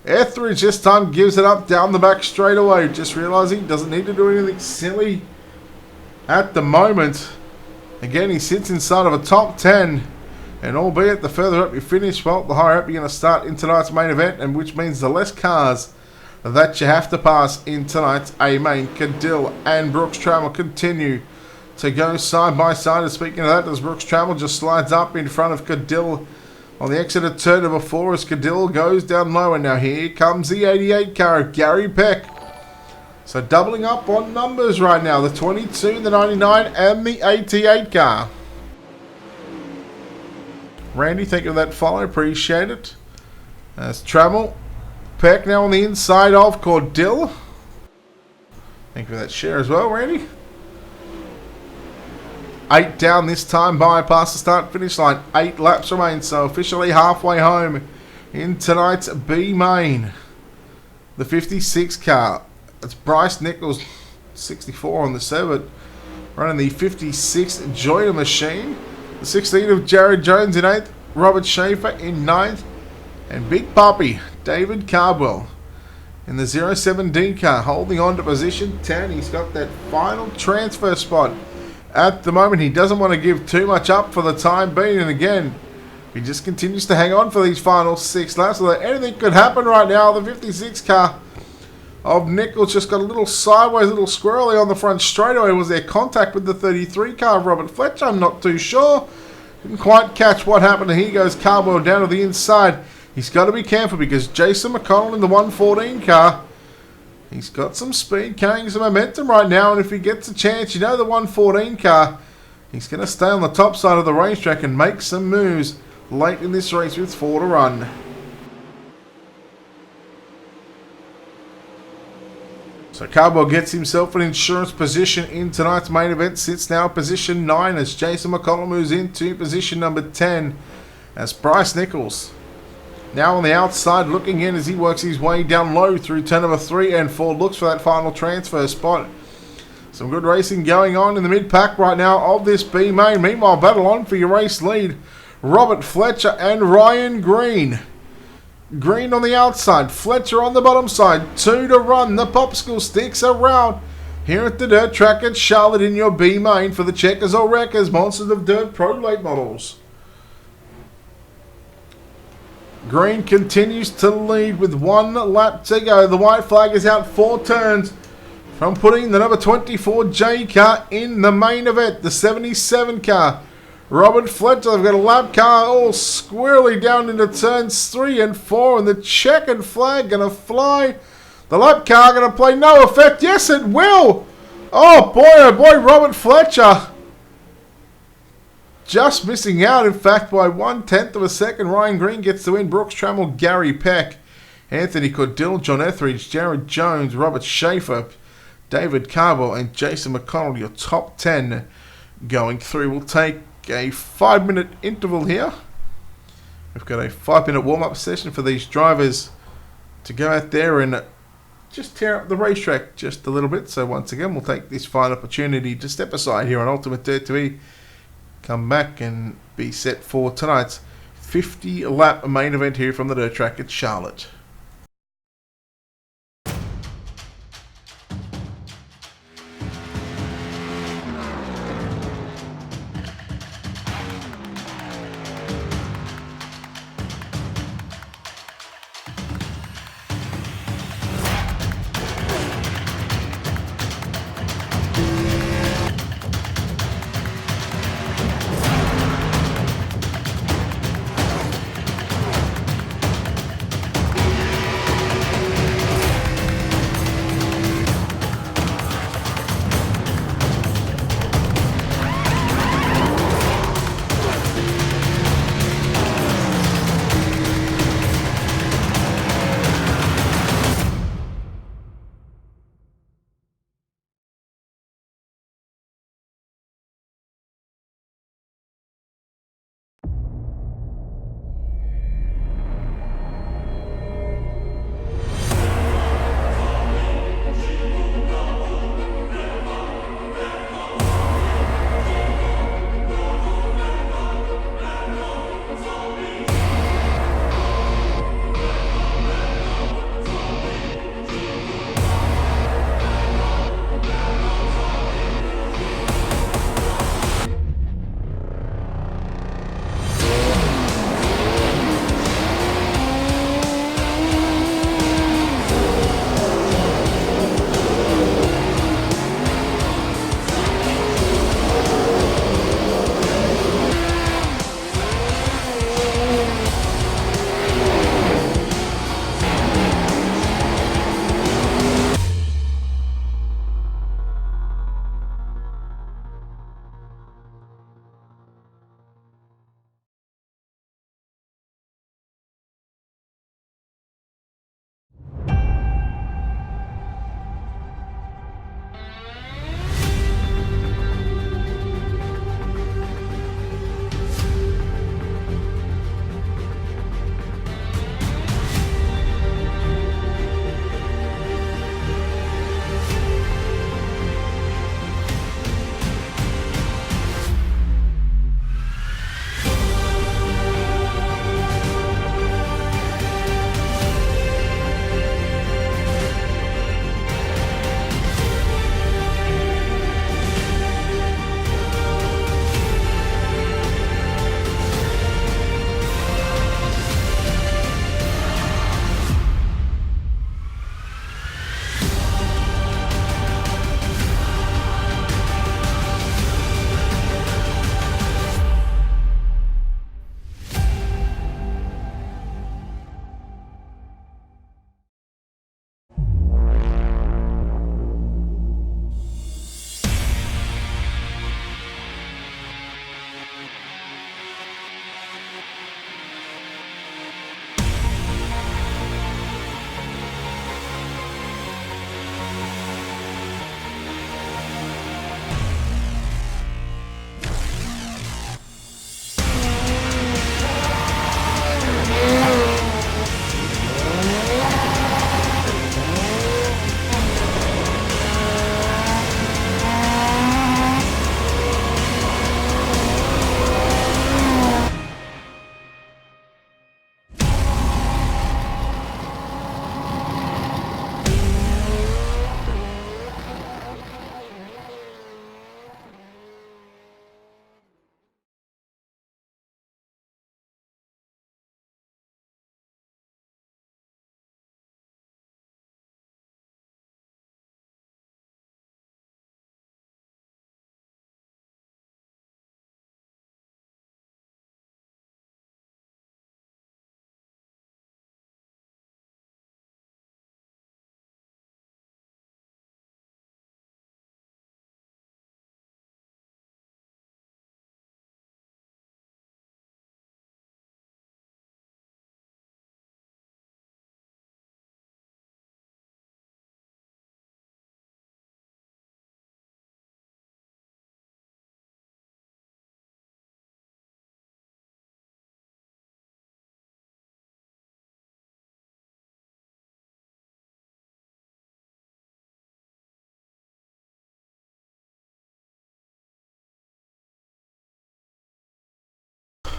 Etheridge this time gives it up down the back straight away. Just realising he doesn't need to do anything silly at the moment. Again, he sits inside of a top 10. And albeit the further up you finish, well, the higher up you're going to start in tonight's main event, and which means the less cars that you have to pass in tonight's A main. Cadill and Brooks Trammell continue to go side by side. And speaking of that, as Brooks Trammell just slides up in front of Cadill on the exit of turn number 4 as Cadill goes down low. And now here comes the 88 car of Gary Peck. So doubling up on numbers right now. The 22, the 99 and the 88 car. Randy, thank you for that follow. Appreciate it. As Trammell. Peck now on the inside of Cordill. Thank you for that share as well, Randy. 8 down this time, bypass the start finish line. 8 laps remain, so officially halfway home in tonight's B main. The 56 car. It's Bryce Nichols, 64 on the 7, running the 56 Joyer machine. The 16 of Jared Jones in 8th, Robert Schaefer in 9th, and Big Puppy, David Cardwell in the 07D car, holding on to position 10. He's got that final transfer spot. At the moment, he doesn't want to give too much up for the time being, and again, he just continues to hang on for these final 6 laps, so that anything could happen right now. The 56 car of Nichols just got a little sideways, a little squirrely on the front straightaway. Was there contact with the 33 car of Robert Fletcher? I'm not too sure. Didn't quite catch what happened. And here goes Cardwell down to the inside. He's got to be careful because Jason McConnell in the 114 car, he's got some speed, carrying some momentum right now. And if he gets a chance, you know the 114 car, he's going to stay on the top side of the racetrack and make some moves late in this race with 4 to run. So Cardwell gets himself an insurance position in tonight's main event. Sits now position 9 as Jason McConnell moves into position number 10 as Bryce Nichols now on the outside looking in as he works his way down low through turn number 3 and 4. Looks for that final transfer spot. Some good racing going on in the mid-pack right now of this B main. Meanwhile, battle on for your race lead. Robert Fletcher and Ryan Green. Green on the outside, Fletcher on the bottom side, 2 to run. The popsicle sticks around here at the dirt track at Charlotte in your B main for the Checkers or Wreckers Monsters of Dirt Pro Late Models. Green continues to lead with 1 lap to go. The white flag is out 4 turns from putting the number 24 J car in the main event, the 77 car. Robert Fletcher, they've got a lap car all squarely down into turns 3 and 4, and the checkered flag going to fly. The lap car going to play no effect. Yes, it will. Oh boy, Robert Fletcher. Just missing out, in fact, by 1/10 of a second. Ryan Green gets the win. Brooks Trammell, Gary Peck, Anthony Cordill, John Etheridge, Jared Jones, Robert Schaefer, David Cardwell, and Jason McConnell, your top 10 going through. We'll take a 5-minute interval here. We've got a 5-minute warm-up session for these drivers to go out there and just tear up the racetrack just a little bit. So once again, we'll take this fine opportunity to step aside here on Ultimate Dirt TV, come back and be set for tonight's 50-lap main event here from the dirt track at Charlotte.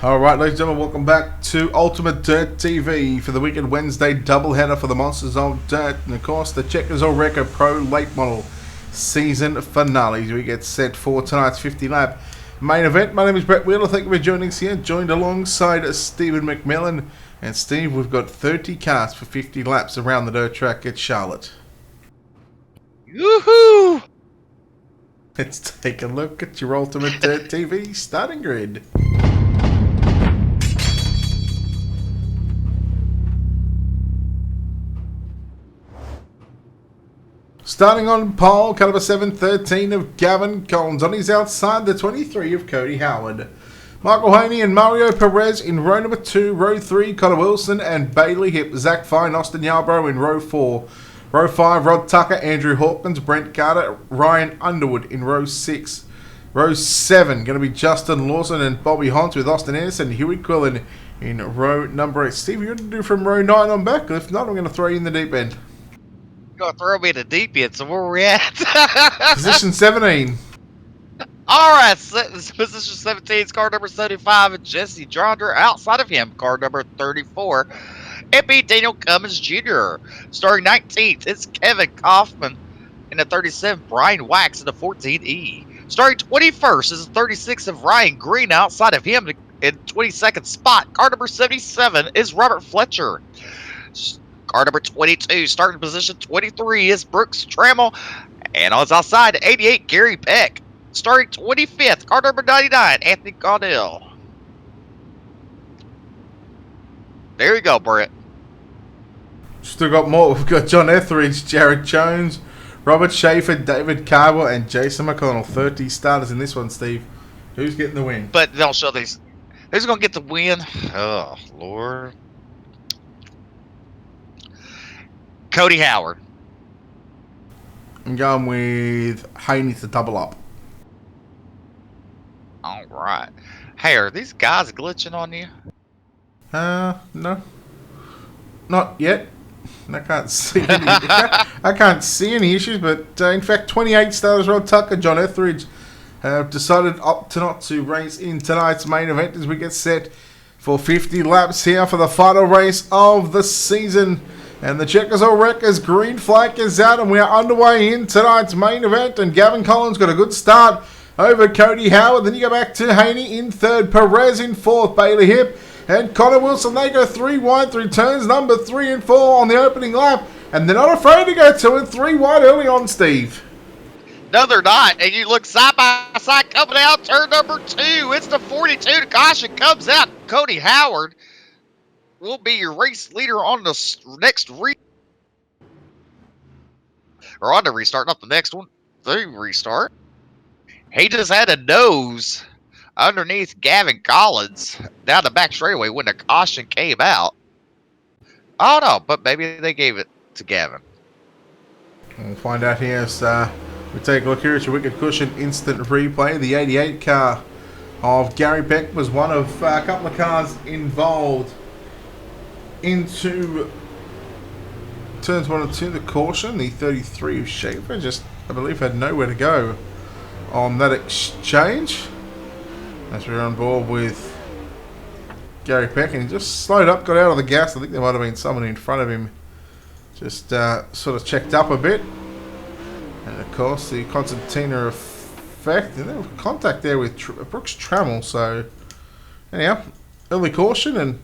Alright, ladies and gentlemen, welcome back to Ultimate Dirt TV for the Wicked Wednesday doubleheader for the Monsters of Dirt. And of course, the Checkers All Wrecker Pro Late Model Season Finale. We get set for tonight's 50 lap main event. My name is Brett Wheeler. Thank you for joining us here. Joined alongside Stephen McMillan. And Steve, we've got 30 cars for 50 laps around the dirt track at Charlotte. Yoo-hoo! Let's take a look at your Ultimate Dirt TV starting grid. Starting on pole, caliber 713 of Gavin Collins. On his outside, the 23 of Cody Howard. Michael Haney and Mario Perez in row number 2. Row 3, Connor Wilson and Bailey Hip. Zach Fine, Austin Yarbrough in row 4. Row 5, Rod Tucker, Andrew Hawkins, Brent Carter, Ryan Underwood in row 6. Row 7, going to be Justin Lawson and Bobby Hunt with Austin Anderson and Huey Quillen in row number 8. Steve, you're going to do from row 9 on back? If not, I'm going to throw you in the deep end. You're gonna throw me in the deep end, so where are we at? Position 17. Alright, position 17 is car number 75, and Jesse Dronder. Outside of him, car number 34, MP Daniel Cummins Jr. Starting 19th, it's Kevin Kaufman. In the 37, Brian Wax in the 14E. Starting 21st is the 36 of Ryan Green. Outside of him, in 22nd spot, car number 77 is Robert Fletcher. Car number 22, starting position 23 is Brooks Trammell. And on his outside, 88, Gary Peck. Starting 25th, car number 99, Anthony Caudell. There you go, Brett. Still got more. We've got John Etheridge, Jared Jones, Robert Schaefer, David Carwell, and Jason McConnell. 30 starters in this one, Steve. Who's getting the win? But they'll show these. Who's going to get the win? Oh, Lord. Cody Howard. I'm going with Haney to double up. All right. Hey, are these guys glitching on you? No. Not yet. I can't see any, I can't see any issues, but in fact, 28 starters, Rod Tucker, John Etheridge, have decided not to race in tonight's main event as we get set for 50 laps here for the final race of the season. And the Checkers All Wreckers green flag is out, and we are underway in tonight's main event. And Gavin Collins got a good start over Cody Howard. Then you go back to Haney in third, Perez in fourth, Bailey Hip and Connor Wilson. They go 3 wide through turns number 3 and 4 on the opening lap. And they're not afraid to go 2 and 3 wide early on, Steve. No, they're not. And you look side by side coming out, turn number 2. It's the 42. The caution comes out. Cody Howard will be your race leader on the next on the restart, not the next one, the restart. He just had a nose underneath Gavin Collins down the back straightaway when the caution came out. Oh no, but maybe they gave it to Gavin. We'll find out here as we take a look here at your Wicked Cushion instant replay. The 88 car of Gary Peck was one of a couple of cars involved into turns 1 and 2. The caution, the 33 of Schaefer, just I believe had nowhere to go on that exchange as we're on board with Gary Peck, and he just slowed up, got out of the gas. I think there might have been someone in front of him, just sort of checked up a bit, and of course the concertina effect, and there was contact there with Brooks Trammell. So anyhow, early caution, and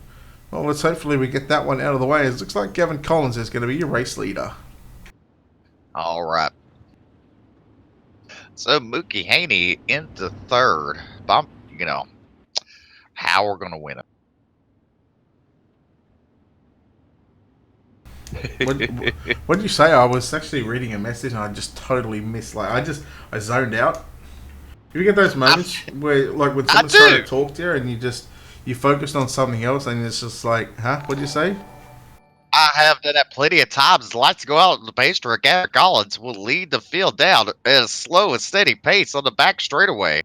well, let's hopefully we get that one out of the way. It looks like Gavin Collins is going to be your race leader. All right. So Mookie Haney into third. You know how we're going to win it. What did you say? I was actually reading a message and I just totally missed. Like I zoned out. You get those moments where, like, when someone's trying to talk to you and you focused on something else and it's just like, huh? What'd you say? I have done that plenty of times. The lights go out on the pace track. Gavin Collins will lead the field down at a slow and steady pace on the back straightaway.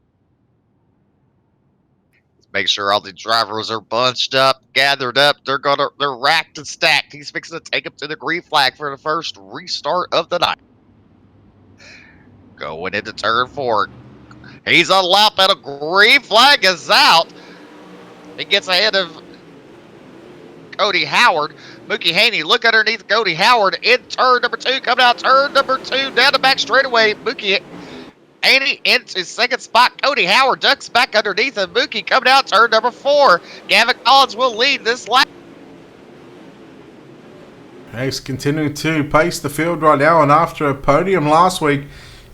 Make sure all the drivers are bunched up, gathered up. They're racked and stacked. He's fixing to take up to the green flag for the first restart of the night. Going into turn 4. He's on lap and a green flag is out. He gets ahead of Cody Howard. Mookie Haney, look underneath Cody Howard in turn number 2. Coming out turn number 2 down the back straightaway. Mookie Haney into second spot. Cody Howard ducks back underneath him. Mookie coming out turn number 4. Gavin Collins will lead this lap. He's continuing to pace the field right now, and after a podium last week,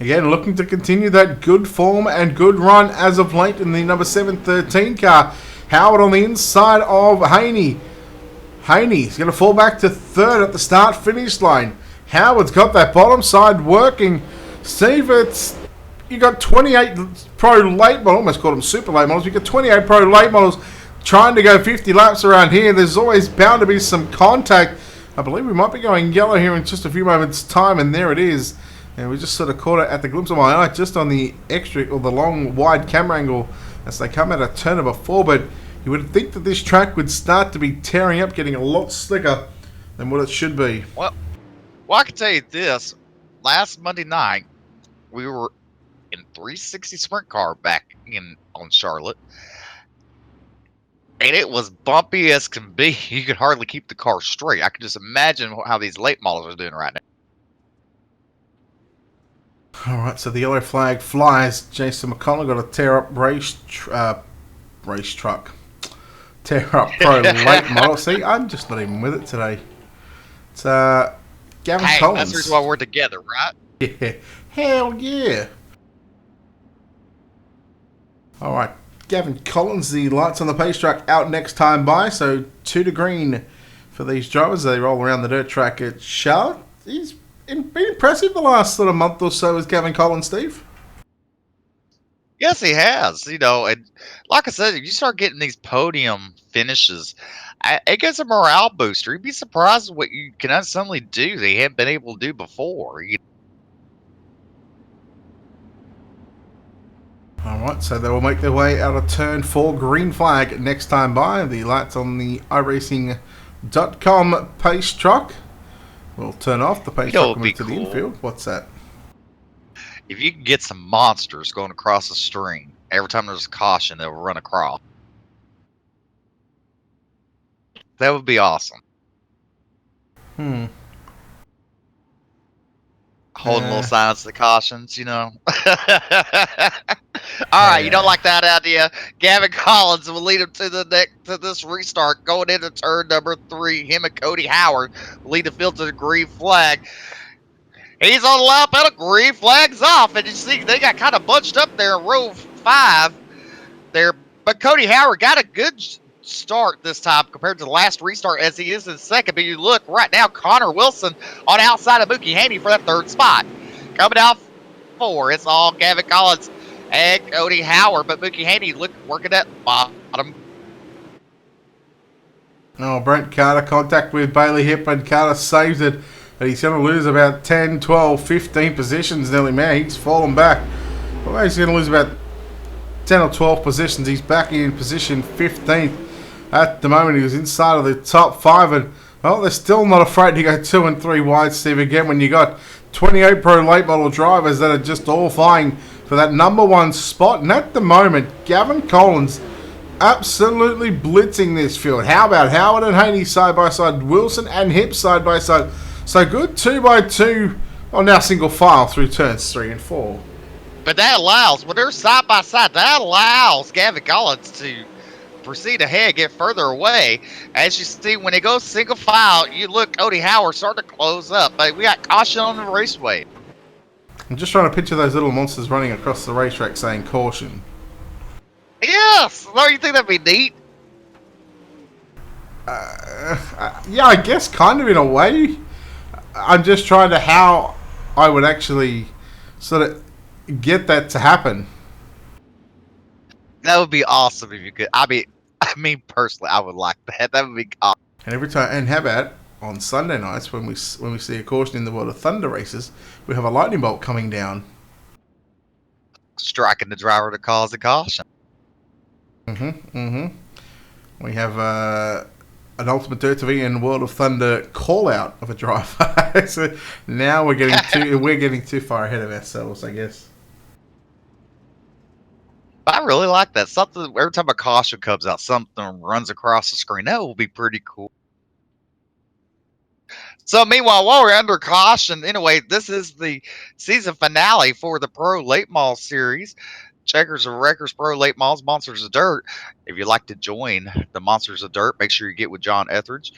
again looking to continue that good form and good run as of late in the number 713 car. Howard on the inside of Haney. Haney's going to fall back to third at the start-finish line. Howard's got that bottom side working. Steve, you got 28 pro late models, almost called them super late models. You got 28 pro late models trying to go 50 laps around here. There's always bound to be some contact. I believe we might be going yellow here in just a few moments' time, and there it is. And we just sort of caught it at the glimpse of my eye, just on the extra or the long wide camera angle as they come out of turn number 4. But you would think that this track would start to be tearing up, getting a lot slicker than what it should be. Well, I can tell you this. Last Monday night, we were in 360 sprint car back on Charlotte. And it was bumpy as can be. You could hardly keep the car straight. I can just imagine how these late models are doing right now. Alright, so the yellow flag flies. Jason McConnell got a tear up race truck. Tear up pro late model. See, I'm just not even with it today. It's Gavin Collins. That's the reason why we're together, right? Yeah. Hell yeah. Alright, Gavin Collins, the lights on the pace track out next time by, so 2 to green for these drivers. They roll around the dirt track at Charlotte. He's been impressive the last sort of month or so with Gavin Collins, Steve. Yes, he has. You know, and like I said, if you start getting these podium finishes, it gets a morale booster. You'd be surprised what you can suddenly do they haven't been able to do before. Alright, so they will make their way out of turn 4, green flag next time by. The lights on the iRacing.com pace truck will turn off. The pace truck will move to the infield. What's that? If you can get some monsters going across the string, every time there's a caution, they'll run across. That would be awesome. Holding a little silence to the cautions, you know. All right, you don't like that idea. Gavin Collins will lead him to this restart, going into turn number 3. Him and Cody Howard will lead the field to the green flag. He's on the lap pedal, green flag's off, and you see they got kind of bunched up there in row 5 there. But Cody Howard got a good start this time compared to the last restart as he is in second. But you look right now, Connor Wilson on the outside of Mookie Haney for that 3rd spot. Coming out 4, it's all Gavin Collins and Cody Howard. But Mookie Haney working at bottom. Oh, Brent Carter, contact with Bailey Hipman. Carter saves it. But he's going to lose about 10, 12, 15 positions nearly. Man, he's fallen back. Well, he's going to lose about 10 or 12 positions. He's back in position 15th. At the moment, he was inside of the top 5. And, well, they're still not afraid to go 2 and 3 wide, Steve. Again, when you got 28 pro late model drivers that are just all vying for that number 1 spot. And at the moment, Gavin Collins absolutely blitzing this field. How about Howard and Haney side by side, Wilson and Hip side by side. So good 2x2, well now single file through turns 3 and 4. But that allows, when they're side by side, that allows Gavin Collins to proceed ahead, get further away. As you see, when it goes single file, you look Cody Howard starting to close up. But we got caution on the raceway. I'm just trying to picture those little monsters running across the racetrack saying caution. Yes! Don't you think that'd be neat? Yeah, I guess kind of in a way. I'm just trying to how I would actually sort of get that to happen. That would be awesome if you could. I mean, personally, I would like that. That would be awesome. And every time, and how about on Sunday nights when we see a caution in the World of Thunder races, we have a lightning bolt coming down, striking the driver to cause a caution. We have an Ultimate Dirt TV and World of Thunder call out of a driver. So now we're getting too far ahead of ourselves, I guess. I really like that. Something every time a caution comes out, something runs across the screen. That will be pretty cool. So meanwhile, while we're under caution, anyway, this is the season finale for the Pro Late Model Series. Checkers of Records Pro Late Models, Monsters of Dirt. If you'd like to join the Monsters of Dirt, make sure you get with John Etheridge.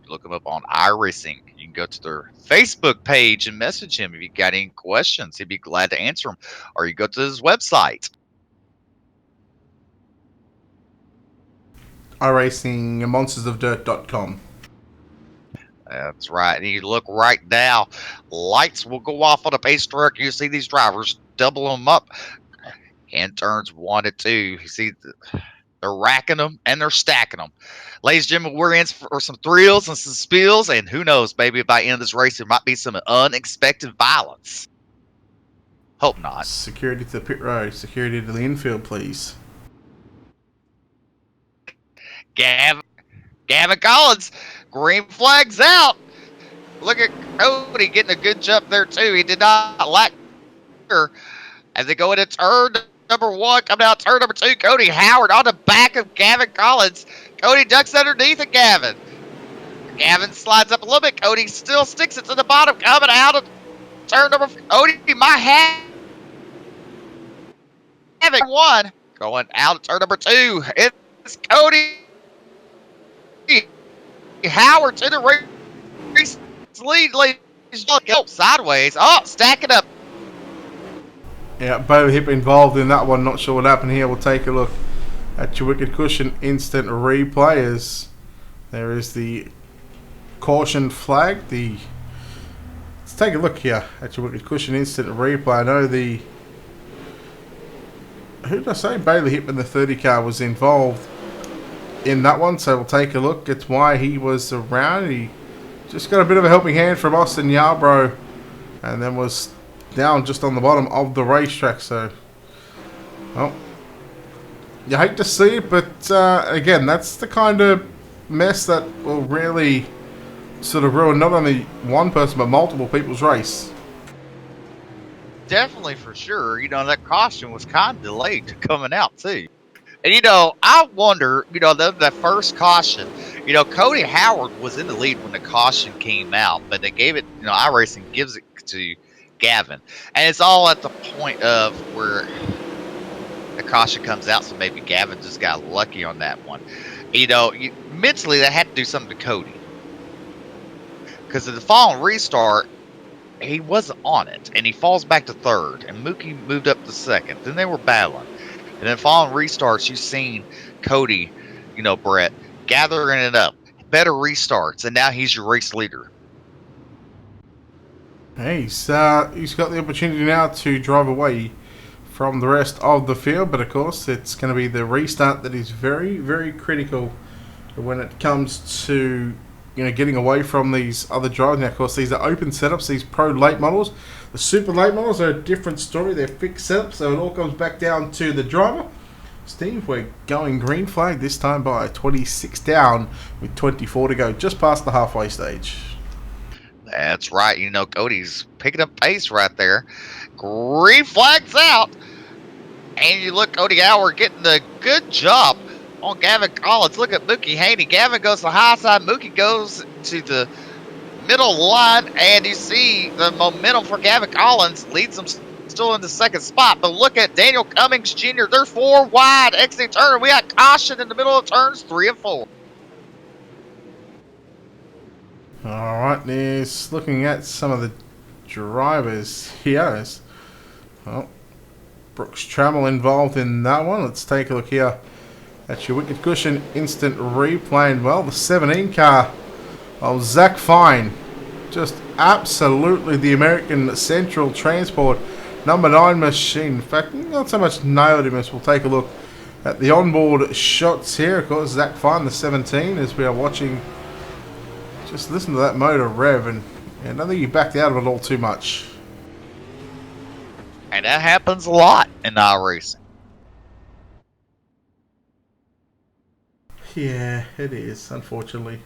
Look him up on iRacing. You can go to their Facebook page and message him if you got any questions. He'd be glad to answer them. Or you go to his website. iRacing monstersofdirt.com. That's right. And you look right now, lights will go off on the pace track. You see these drivers double them up in turns 1 and 2. You see they're racking them and they're stacking them. Ladies and gentlemen, we're in for some thrills and some spills, and who knows, maybe by the end of this race, there might be some unexpected violence. Hope not. Security to the pit road. Security to the infield, please. Gavin Collins, green flags out. Look at Cody getting a good jump there, too. He did not lack her. As they go into turn number 1, coming out turn number 2, Cody Howard on the back of Gavin Collins. Cody ducks underneath of Gavin. Gavin slides up a little bit. Cody still sticks it to the bottom, coming out of turn number 4. Cody might have 1. Going out of turn number 2. It's Cody Howard to the race lead. Go sideways. Oh, stacking up. Yeah, Bailey Hip involved in that one. Not sure what happened here. We'll take a look at your Wicked Cushion instant replay as there is the caution flag. Let's take a look here at your Wicked Cushion instant replay. I know who did I say? Bailey Hip in the 30 car was involved in that one, so we'll take a look at why he was around. He just got a bit of a helping hand from Austin Yarbrough and then was down just on the bottom of the racetrack. So, well, you hate to see it, but again, that's the kind of mess that will really sort of ruin not only one person but multiple people's race. Definitely, for sure. You know, that caution was kind of delayed coming out, too. And, you know, I wonder, you know, that first caution, you know, Cody Howard was in the lead when the caution came out, but they gave it, you know, iRacing gives it to Gavin. And it's all at the point of where the caution comes out, so maybe Gavin just got lucky on that one. You know, mentally, they had to do something to Cody. Because in the following restart, he wasn't on it, and he falls back to 3rd, and Mookie moved up to 2nd. Then they were battling. And then following restarts, you've seen Cody, you know, Brett, gathering it up. Better restarts, and now he's your race leader. Hey, he's got the opportunity now to drive away from the rest of the field, but of course it's going to be the restart that is very, very critical when it comes to, you know, getting away from these other drivers. Now, of course, these are open setups, these Pro late models. The Super late models are a different story. They're fixed setups, so it all comes back down to the driver. Steve, we're going green flag this time by 26 down with 24 to go, just past the halfway stage. That's right. You know, Cody's picking up pace right there. Green flags out. And you look, Cody Howard getting a good job on Gavin Collins. Look at Mookie Haney. Gavin goes to the high side. Mookie goes to the middle line. And you see the momentum for Gavin Collins leads them still in the 2nd spot. But look at Daniel Cummings Jr. They're 4 wide exiting turn. We got caution in the middle of turns 3 and 4. Alright, there's looking at some of the drivers here. Well, Brooks Trammell involved in that one. Let's take a look here at your Wicked Cushion instant replay. And well, the 17 car of Zach Fine, just absolutely the American Central Transport number 9 machine. In fact, not so much nailed him as we'll take a look at the onboard shots here. Of course, Zach Fine, the 17, as we are watching. Just listen to that motor rev, and I don't think he backed out of it all too much. And that happens a lot in iRacing. Yeah, it is, unfortunately.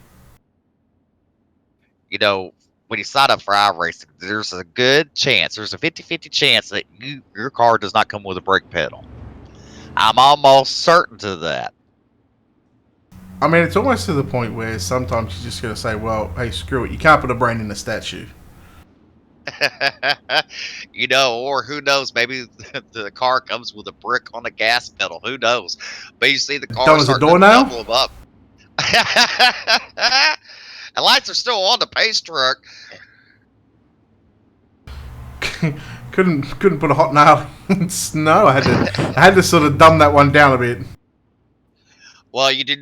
You know, when you sign up for iRacing, there's a good chance, there's a 50-50 chance that your car does not come with a brake pedal. I'm almost certain to that. I mean, it's almost to the point where sometimes you're just going to say, well, hey, screw it. You can't put a brain in a statue. You know, or who knows, maybe the car comes with a brick on the gas pedal. Who knows? But you see the car Dumb as a starting to doornail? double them up. The lights are still on the pace truck. couldn't put a hot nail in snow. I had to sort of dumb that one down a bit. Well, you do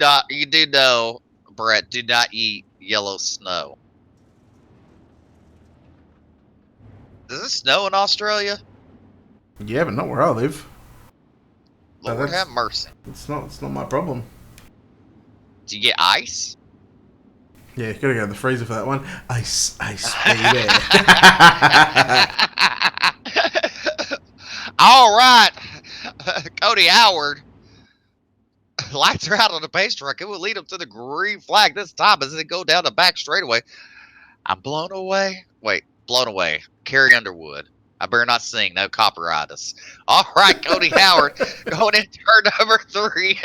know, Brett, do not eat yellow snow. Does it snow in Australia? Yeah, but not where I live. Lord that's- have mercy. It's not my problem. Do you get ice? Yeah, you gotta go in the freezer for that one. Ice, baby. All right, Cody Howard. Lights are out on the pace truck. It will lead him to the green flag this time as they go down the back straightaway. I'm blown away. Wait, blown away. Carrie Underwood. I better not sing. No copyrightitis. All right, Cody Howard going in turn number 3.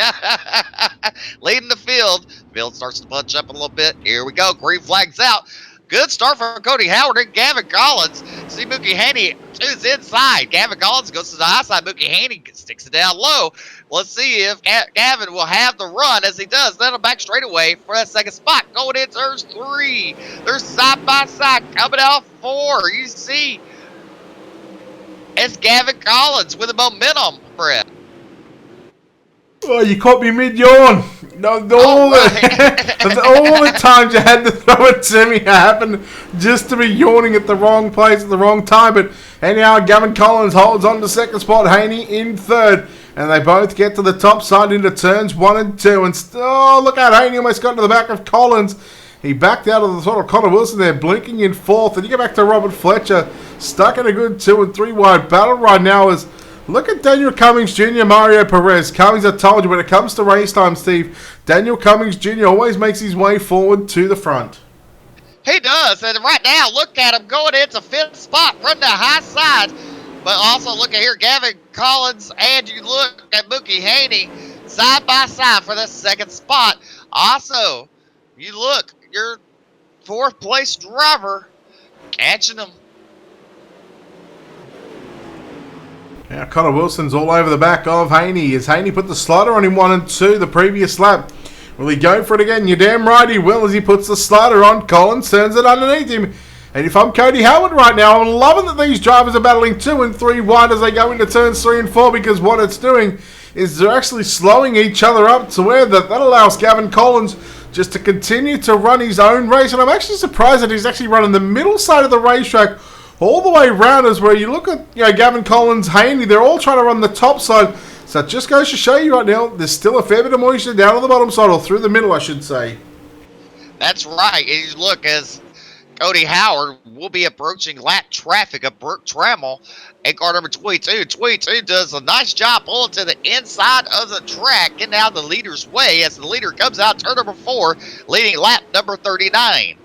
Leading the field. Field starts to punch up a little bit. Here we go. Green flag's out. Good start from Cody Howard and Gavin Collins. See Mookie Haney is inside. Gavin Collins goes to the high side. Mookie Haney sticks it down low. Let's see if Gavin will have the run. As he does, then a back straightaway for that second spot. Going in turn 3. They're side by side. Coming out 4. You see, it's Gavin Collins with the momentum, Brett. Oh, you caught me mid-yawn. No, all the times you had to throw it to me, I happened just to be yawning at the wrong place at the wrong time. But anyhow, Gavin Collins holds on to second spot, Haney in third. And they both get to the top side into turns 1 and 2. And look out, Haney almost got to the back of Collins. He backed out of the sort of Connor Wilson there, blinking in fourth. And you go back to Robert Fletcher, stuck in a good 2 and 3 wide battle right now as... Look at Daniel Cummings Jr., Mario Perez. Cummings, I told you, when it comes to race time, Steve, Daniel Cummings Jr. always makes his way forward to the front. He does, and right now, look at him going into 5th spot, running the high side. But also, look at here, Gavin Collins, and you look at Mookie Haney side by side for the 2nd spot. Also, you look, your 4th place driver catching him. Now, Connor Wilson's all over the back of Haney as Haney put the slider on him 1 and 2 the previous lap. Will he go for it again? You're damn right he will as he puts the slider on. Collins turns it underneath him. And if I'm Cody Howard right now, I'm loving that these drivers are battling 2 and 3 wide as they go into turns 3 and 4 because what it's doing is they're actually slowing each other up to where that allows Gavin Collins just to continue to run his own race. And I'm actually surprised that he's actually running the middle side of the racetrack all the way around as where you look at Gavin Collins, Haney, they're all trying to run the top side. So it just goes to show you right now, there's still a fair bit of moisture down on the bottom side, or through the middle, I should say. That's right. And you look, as Cody Howard will be approaching lap traffic of Brooke Trammell in car number 22. 22 does a nice job pulling to the inside of the track, getting out of the leader's way as the leader comes out turn number 4, leading lap number 39.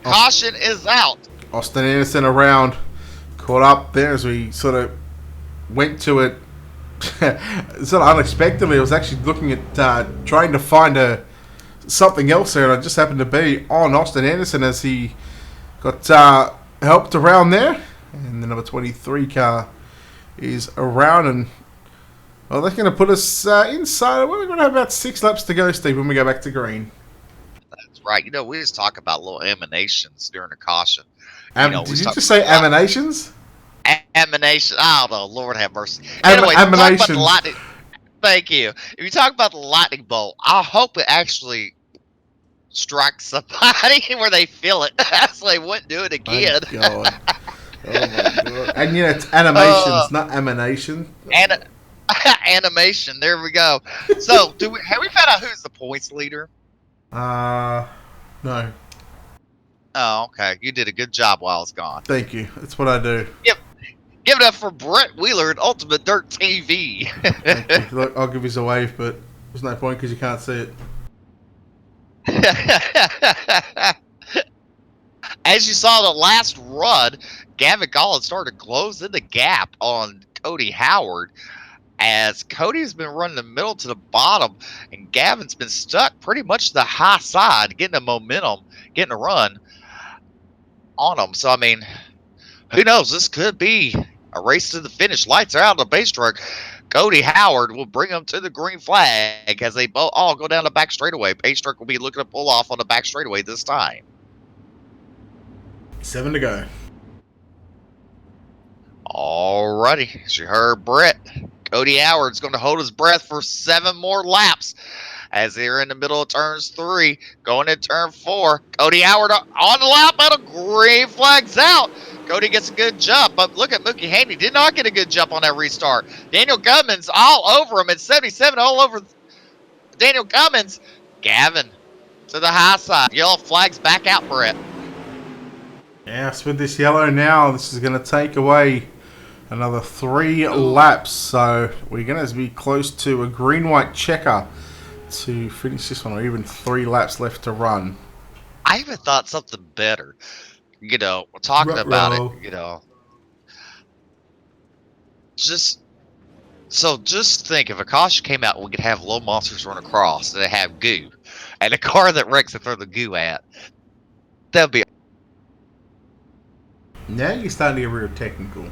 Caution is out. Austin Anderson around, caught up there as we sort of went to it sort of unexpectedly. I was actually looking at trying to find something else there, and I just happened to be on Austin Anderson as he got helped around there. And the number 23 car is around, and well, that's going to put us inside. We're going to have about 6 laps to go, Steve, when we go back to green. That's right. You know, we just talk about little emanations during the caution. Did you just say emanations? Emanation. Oh, no, Lord have mercy. Anyway, talk about the lightning. Thank you. If you talk about the lightning bolt, I hope it actually strikes somebody where they feel it, so they wouldn't do it again. Oh, God. Oh, my God. And, it's animations, not emanation. Animation. There we go. So, have we found out who's the points leader? No. Oh, okay. You did a good job while I was gone. Thank you. That's what I do. Yep. Give it up for Brett Wheeler at Ultimate Dirt TV. Thank you. Look, I'll give you a wave, but there's no point because you can't see it. As you saw the last run, Gavin Collins started to close in the gap on Cody Howard as Cody's been running the middle to the bottom, and Gavin's been stuck pretty much to the high side, getting the momentum, getting a run on him. So, I mean, who knows? This could be a race to the finish. Lights are out on the base truck. Cody Howard will bring them to the green flag as they all go down the back straightaway. Pace truck will be looking to pull off on the back straightaway this time. 7 to go. Alrighty, as you heard Brett, Cody Howard's going to hold his breath for 7 more laps as they're in the middle of turns 3, going into turn 4. Cody Howard on the lap, and a green flag's out. Cody gets a good jump, but look at Mookie Haney. Did not get a good jump on that restart. Daniel Cummins all over him at 77, all over Daniel Cummins. Gavin to the high side. Yellow flag's back out, Brett. Yes, with this yellow now, this is going to take away another 3 laps. So we're going to be close to a green-white checker to finish this one, or even 3 laps left to run. I even thought something better. You know, we're talking about it, you know. Just think, if a caution came out, we could have low monsters run across and they have goo. And a car that wrecks to throw the goo at. That would be. Now you're starting to get real technical.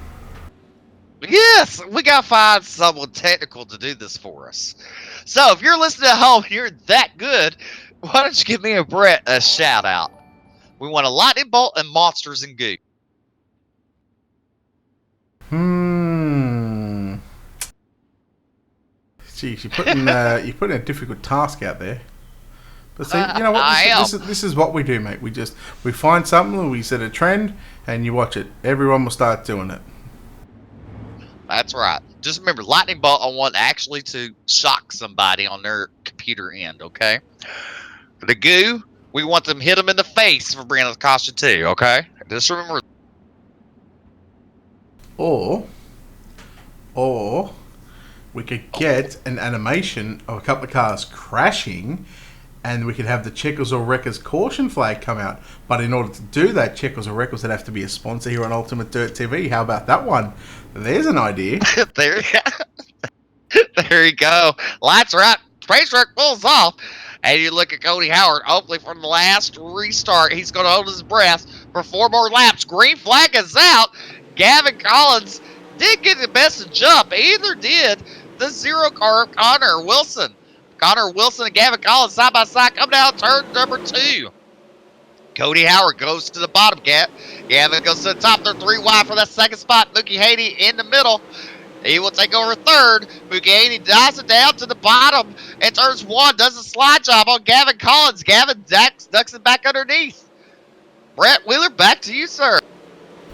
Yes, we gotta find someone technical to do this for us. So if you're listening at home and you're that good, why don't you give me and Brett a shout out? We want a lightning bolt and monsters and goo. Geez, you're putting a difficult task out there. But see, you know what? This is what we do, mate. We find something, we set a trend, and you watch it. Everyone will start doing it. That's right. Just remember, lightning bolt, I want actually to shock somebody on their computer end, okay? The goo, we want them hit them in the face for bringing us caution too, okay? Just remember. Or we could get an animation of a couple of cars crashing, and we could have the Checkers or Wreckers caution flag come out. But in order to do that, Checkers or Wreckers would have to be a sponsor here on Ultimate Dirt TV. How about that one? There's an idea. There you go. Lights are out. Space truck pulls off. And you look at Cody Howard. Hopefully from the last restart, he's going to hold his breath for 4 more laps. Green flag is out. Gavin Collins did get the best of jump. Either did the 0 car, Connor Wilson. Connor Wilson and Gavin Collins side by side come down turn number 2. Cody Howard goes to the bottom gap. Gavin goes to the top. They're 3 wide for that second spot. Mookie Haney in the middle. He will take over third. Mookie Haney dives it down to the bottom and turns 1. Does a slide job on Gavin Collins. Gavin ducks it back underneath. Brett Wheeler, back to you, sir.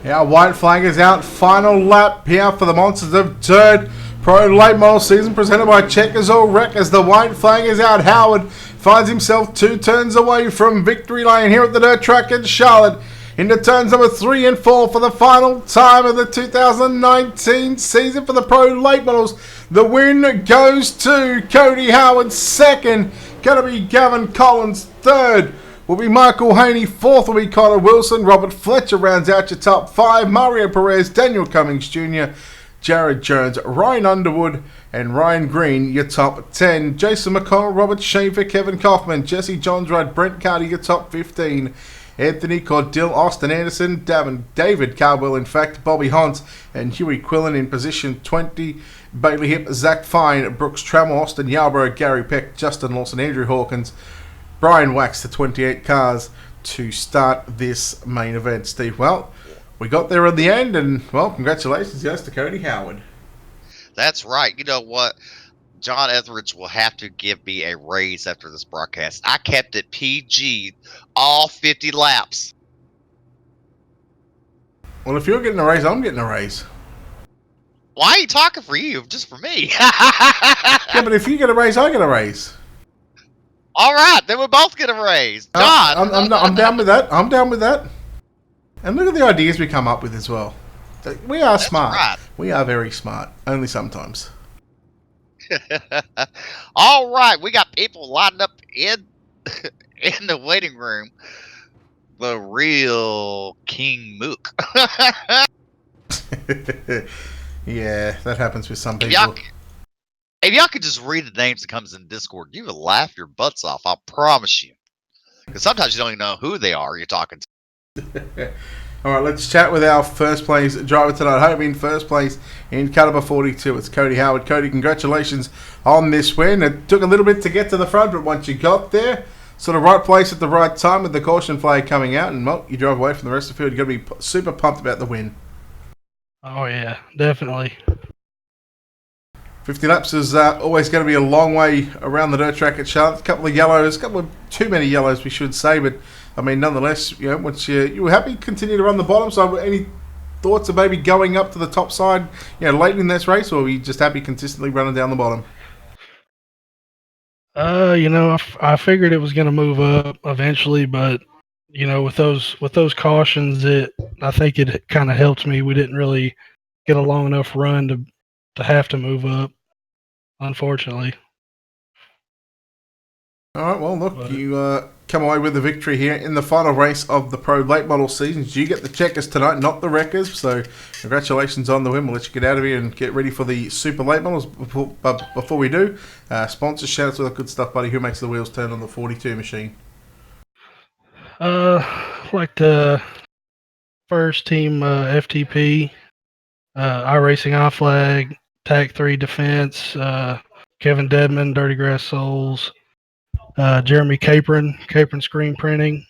Yeah, white flag is out. Final lap here for the Monsters of Dirt Pro Late Model Season, presented by Checkers or Wreckers. The white flag is out. Howard finds himself 2 turns away from victory lane here at the dirt track in Charlotte. Into turns number 3 and 4 for the final time of the 2019 season for the Pro Late Models. The win goes to Cody Howard. 2nd, going to be Gavin Collins. 3rd will be Michael Haney. 4th will be Connor Wilson. Robert Fletcher rounds out your top 5. Mario Perez, Daniel Cummings Jr., Jared Jones, Ryan Underwood, and Ryan Green, your top 10. Jason McConnell, Robert Schaefer, Kevin Kaufman, Jesse Johnsrud, Brent Carter, your top 15. Anthony Cordill, Austin Anderson, David Cardwell, in fact, Bobby Hunt, and Huey Quillen in position 20. Bailey Hip, Zach Fine, Brooks Trammell, Austin Yarborough, Gary Peck, Justin Lawson, Andrew Hawkins, Brian Wax, the 28 cars to start this main event. Steve, well, we got there at the end, and, well, congratulations goes to Cody Howard. That's right. You know what? John Etheridge will have to give me a raise after this broadcast. I kept it PG all 50 laps. Well, if you're getting a raise, I'm getting a raise. Why are you talking for you? Just for me. Yeah, but if you get a raise, I get a raise. All right, then we both get a raise. John. I'm down with that. I'm down with that. And look at the ideas we come up with as well. We are smart. Right. We are very smart. Only sometimes. All right, we got people lined up in the waiting room. The real King Mook. Yeah, that happens with some people. If y'all could just read the names that comes in Discord, you would laugh your butts off. I promise you. Because sometimes you don't even know who they are you're talking to. All right, let's chat with our first place driver tonight. Home in first place in caliber 42. It's Cody Howard. Cody, congratulations on this win. It took a little bit to get to the front, but once you got there, sort of right place at the right time with the caution flag coming out, and well, you drove away from the rest of the field. You're going to be super pumped about the win. Oh, yeah, definitely. 50 laps is always going to be a long way around the dirt track at Charlotte. A couple of yellows, too many yellows, we should say, but I mean, nonetheless, once you were happy to continue to run the bottom side, any thoughts of maybe going up to the top side, late in this race, or were you just happy consistently running down the bottom? I figured it was going to move up eventually, but with those cautions, I think it kind of helped me. We didn't really get a long enough run to have to move up, unfortunately. All right, well, look, you come away with the victory here in the final race of the Pro Late Model seasons. You get the checkers tonight, not the wreckers, so congratulations on the win. We'll let you get out of here and get ready for the Super Late Models. But before we do, sponsor shout-outs with the good stuff, buddy. Who makes the wheels turn on the 42 machine? Like the first team FTP, iRacing iFlag, TAC 3 Defense, Kevin Dedman, Dirty Grass Souls, Jeremy Capron Screen Printing,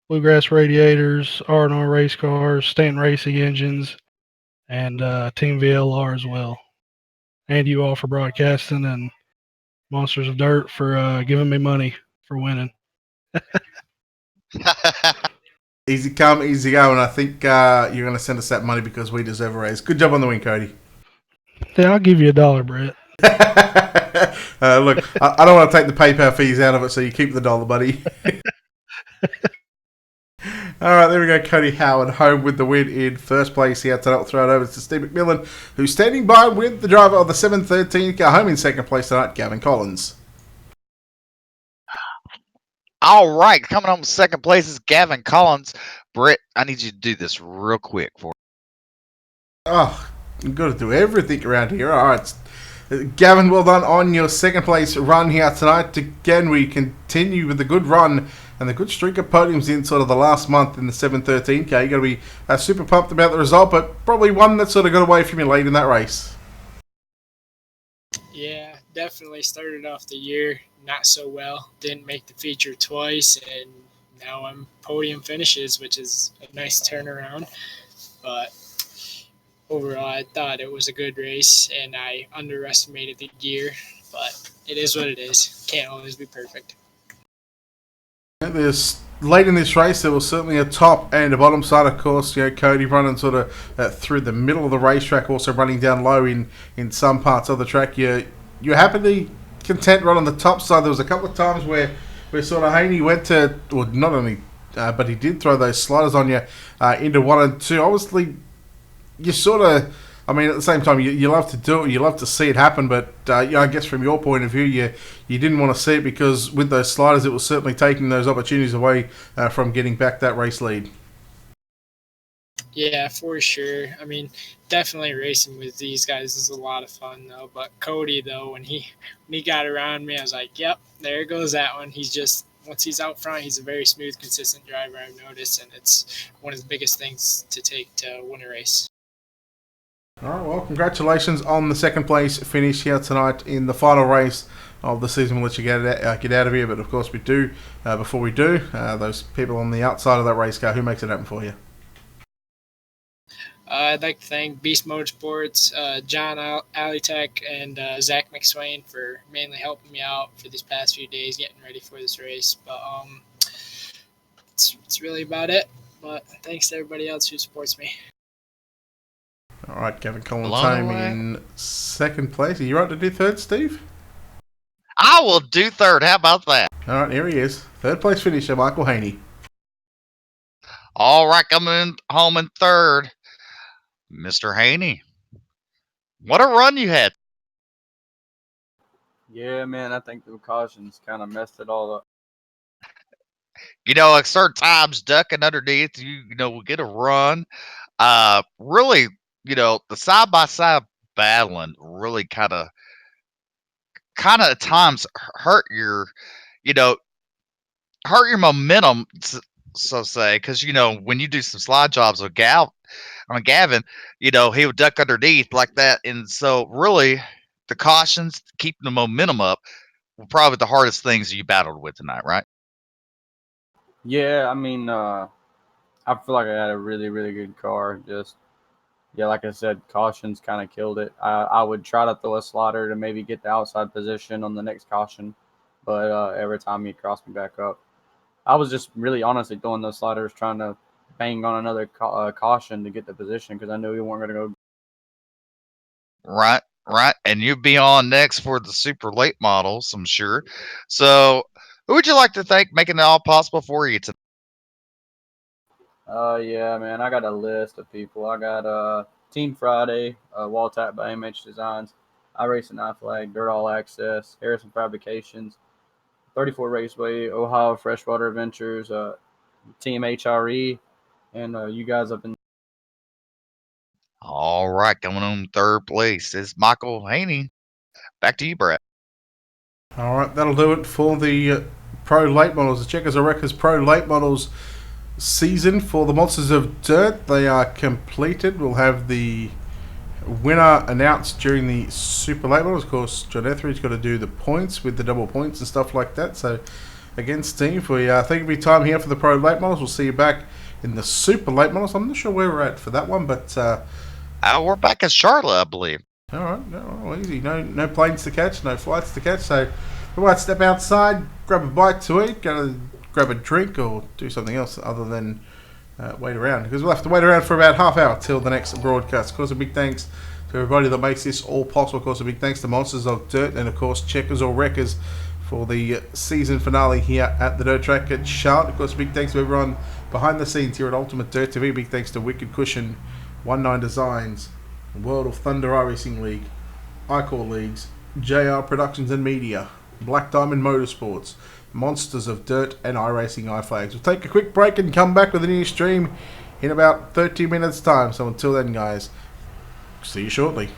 Bluegrass Radiators, R&R Race Cars, Stanton Racing Engines, and Team VLR as well. And you all for broadcasting, and Monsters of Dirt for giving me money for winning. Easy come, easy go, and I think you're going to send us that money because we deserve a raise. Good job on the win, Cody. Yeah, I'll give you $1, Brett. Look, I don't want to take the PayPal fees out of it, so you keep the $1, buddy. All right, there we go. Cody Howard home with the win in first place here tonight. We'll throw it over to Steve McMillan, who's standing by with the driver of the 713 car home in second place tonight, Gavin Collins. All right, coming home in second place is Gavin Collins. Britt, I need you to do this real quick for me. Oh, you've got to do everything around here. All right. Gavin, well done on your second place run here tonight. Again, we continue with the good run and the good streak of podiums in sort of the last month in the 713K. You're going to be super pumped about the result, but probably one that sort of got away from you late in that race. Yeah, definitely started off the year not so well. Didn't make the feature twice, and now I'm podium finishes, which is a nice turnaround. But overall, I thought it was a good race, and I underestimated the gear. But it is what it is. Can't always be perfect. Late in this race, there was certainly a top and a bottom side. Of course, Cody running sort of through the middle of the racetrack, also running down low in some parts of the track. You're happily content right on the top side. There was a couple of times where sort of Haney went to, well, not only, but he did throw those sliders on you into 1 and 2. Obviously, you sort of, I mean, at the same time, you love to do it, you love to see it happen, but I guess from your point of view, you didn't want to see it because with those sliders, it was certainly taking those opportunities away from getting back that race lead. Yeah, for sure. I mean, definitely racing with these guys is a lot of fun, though. But Cody, though, when he got around me, I was like, yep, there goes that one. He's just, once he's out front, he's a very smooth, consistent driver, I've noticed, and it's one of the biggest things to take to win a race. All right, well, congratulations on the second place finish here tonight in the final race of the season. We'll let you get out of here, but of course we do. Before we do, those people on the outside of that race car, who makes it happen for you? I'd like to thank Beast Motorsports, John Alitech, and Zach McSwain for mainly helping me out for these past few days, getting ready for this race. But it's really about it. But thanks to everybody else who supports me. All right, Gavin Collins home in second place. Are you right to do third, Steve? I will do third. How about that? All right, here he is. Third place finisher, Michael Haney. All right, coming home in third, Mr. Haney. What a run you had. Yeah, man, I think the cautions kind of messed it all up. At certain times, ducking underneath, you will get a run. Really, the side-by-side battling really kind of at times hurt your, hurt your momentum, so say, because when you do some slide jobs with Gavin, he would duck underneath like that, and so really the cautions, keeping the momentum up, were probably the hardest things you battled with tonight, right? Yeah, I mean, I feel like I had a really, really good car. Just, yeah, like I said, cautions kind of killed it. I would try to throw a slider to maybe get the outside position on the next caution, but every time he'd cross me back up. I was just really honestly throwing those sliders, trying to bang on another caution to get the position because I knew we weren't going to go. Right. And you'd be on next for the super late models, I'm sure. So, who would you like to thank making it all possible for you today? Yeah, man, I got a list of people. I got Team Friday, Wall Tap by MH Designs, iRacing iFlag, Dirt All Access, Harrison Fabrications, 34 Raceway, Ohio Freshwater Adventures, Team HRE, and you guys up in. All right, coming on third place is Michael Haney. Back to you, Brett. All right, that'll do it for the Pro Late Models. The Checkers and Wreckers Pro Late Models season for the Monsters of Dirt. They are completed. We'll have the winner announced during the Super Late Models. Of course, John Etheridge's got to do the points with the double points and stuff like that. So, again, Steve, we thank you for your time here for the Pro Late Models. We'll see you back in the Super Late Models. I'm not sure where we're at for that one, but we're back in Charlotte, I believe. All right, no, easy. No planes to catch, no flights to catch. So we might step outside, grab a bite to eat, go to grab a drink, or do something else other than wait around, because we'll have to wait around for about half hour till the next broadcast. Of course, a big thanks to everybody that makes this all possible. Of course, a big thanks to Monsters of Dirt, and of course Checkers or Wreckers for the season finale here at the Dirt Track at Charlotte. Of course, a big thanks to everyone behind the scenes here at Ultimate Dirt TV. Big thanks to Wicked Cushion, 19 Designs, World of Thunder iRacing League, iCore Leagues, JR Productions and Media, Black Diamond Motorsports, Monsters of Dirt, and iRacing iFlags. We'll take a quick break and come back with a new stream in about 30 minutes time. So until then, guys, see you shortly.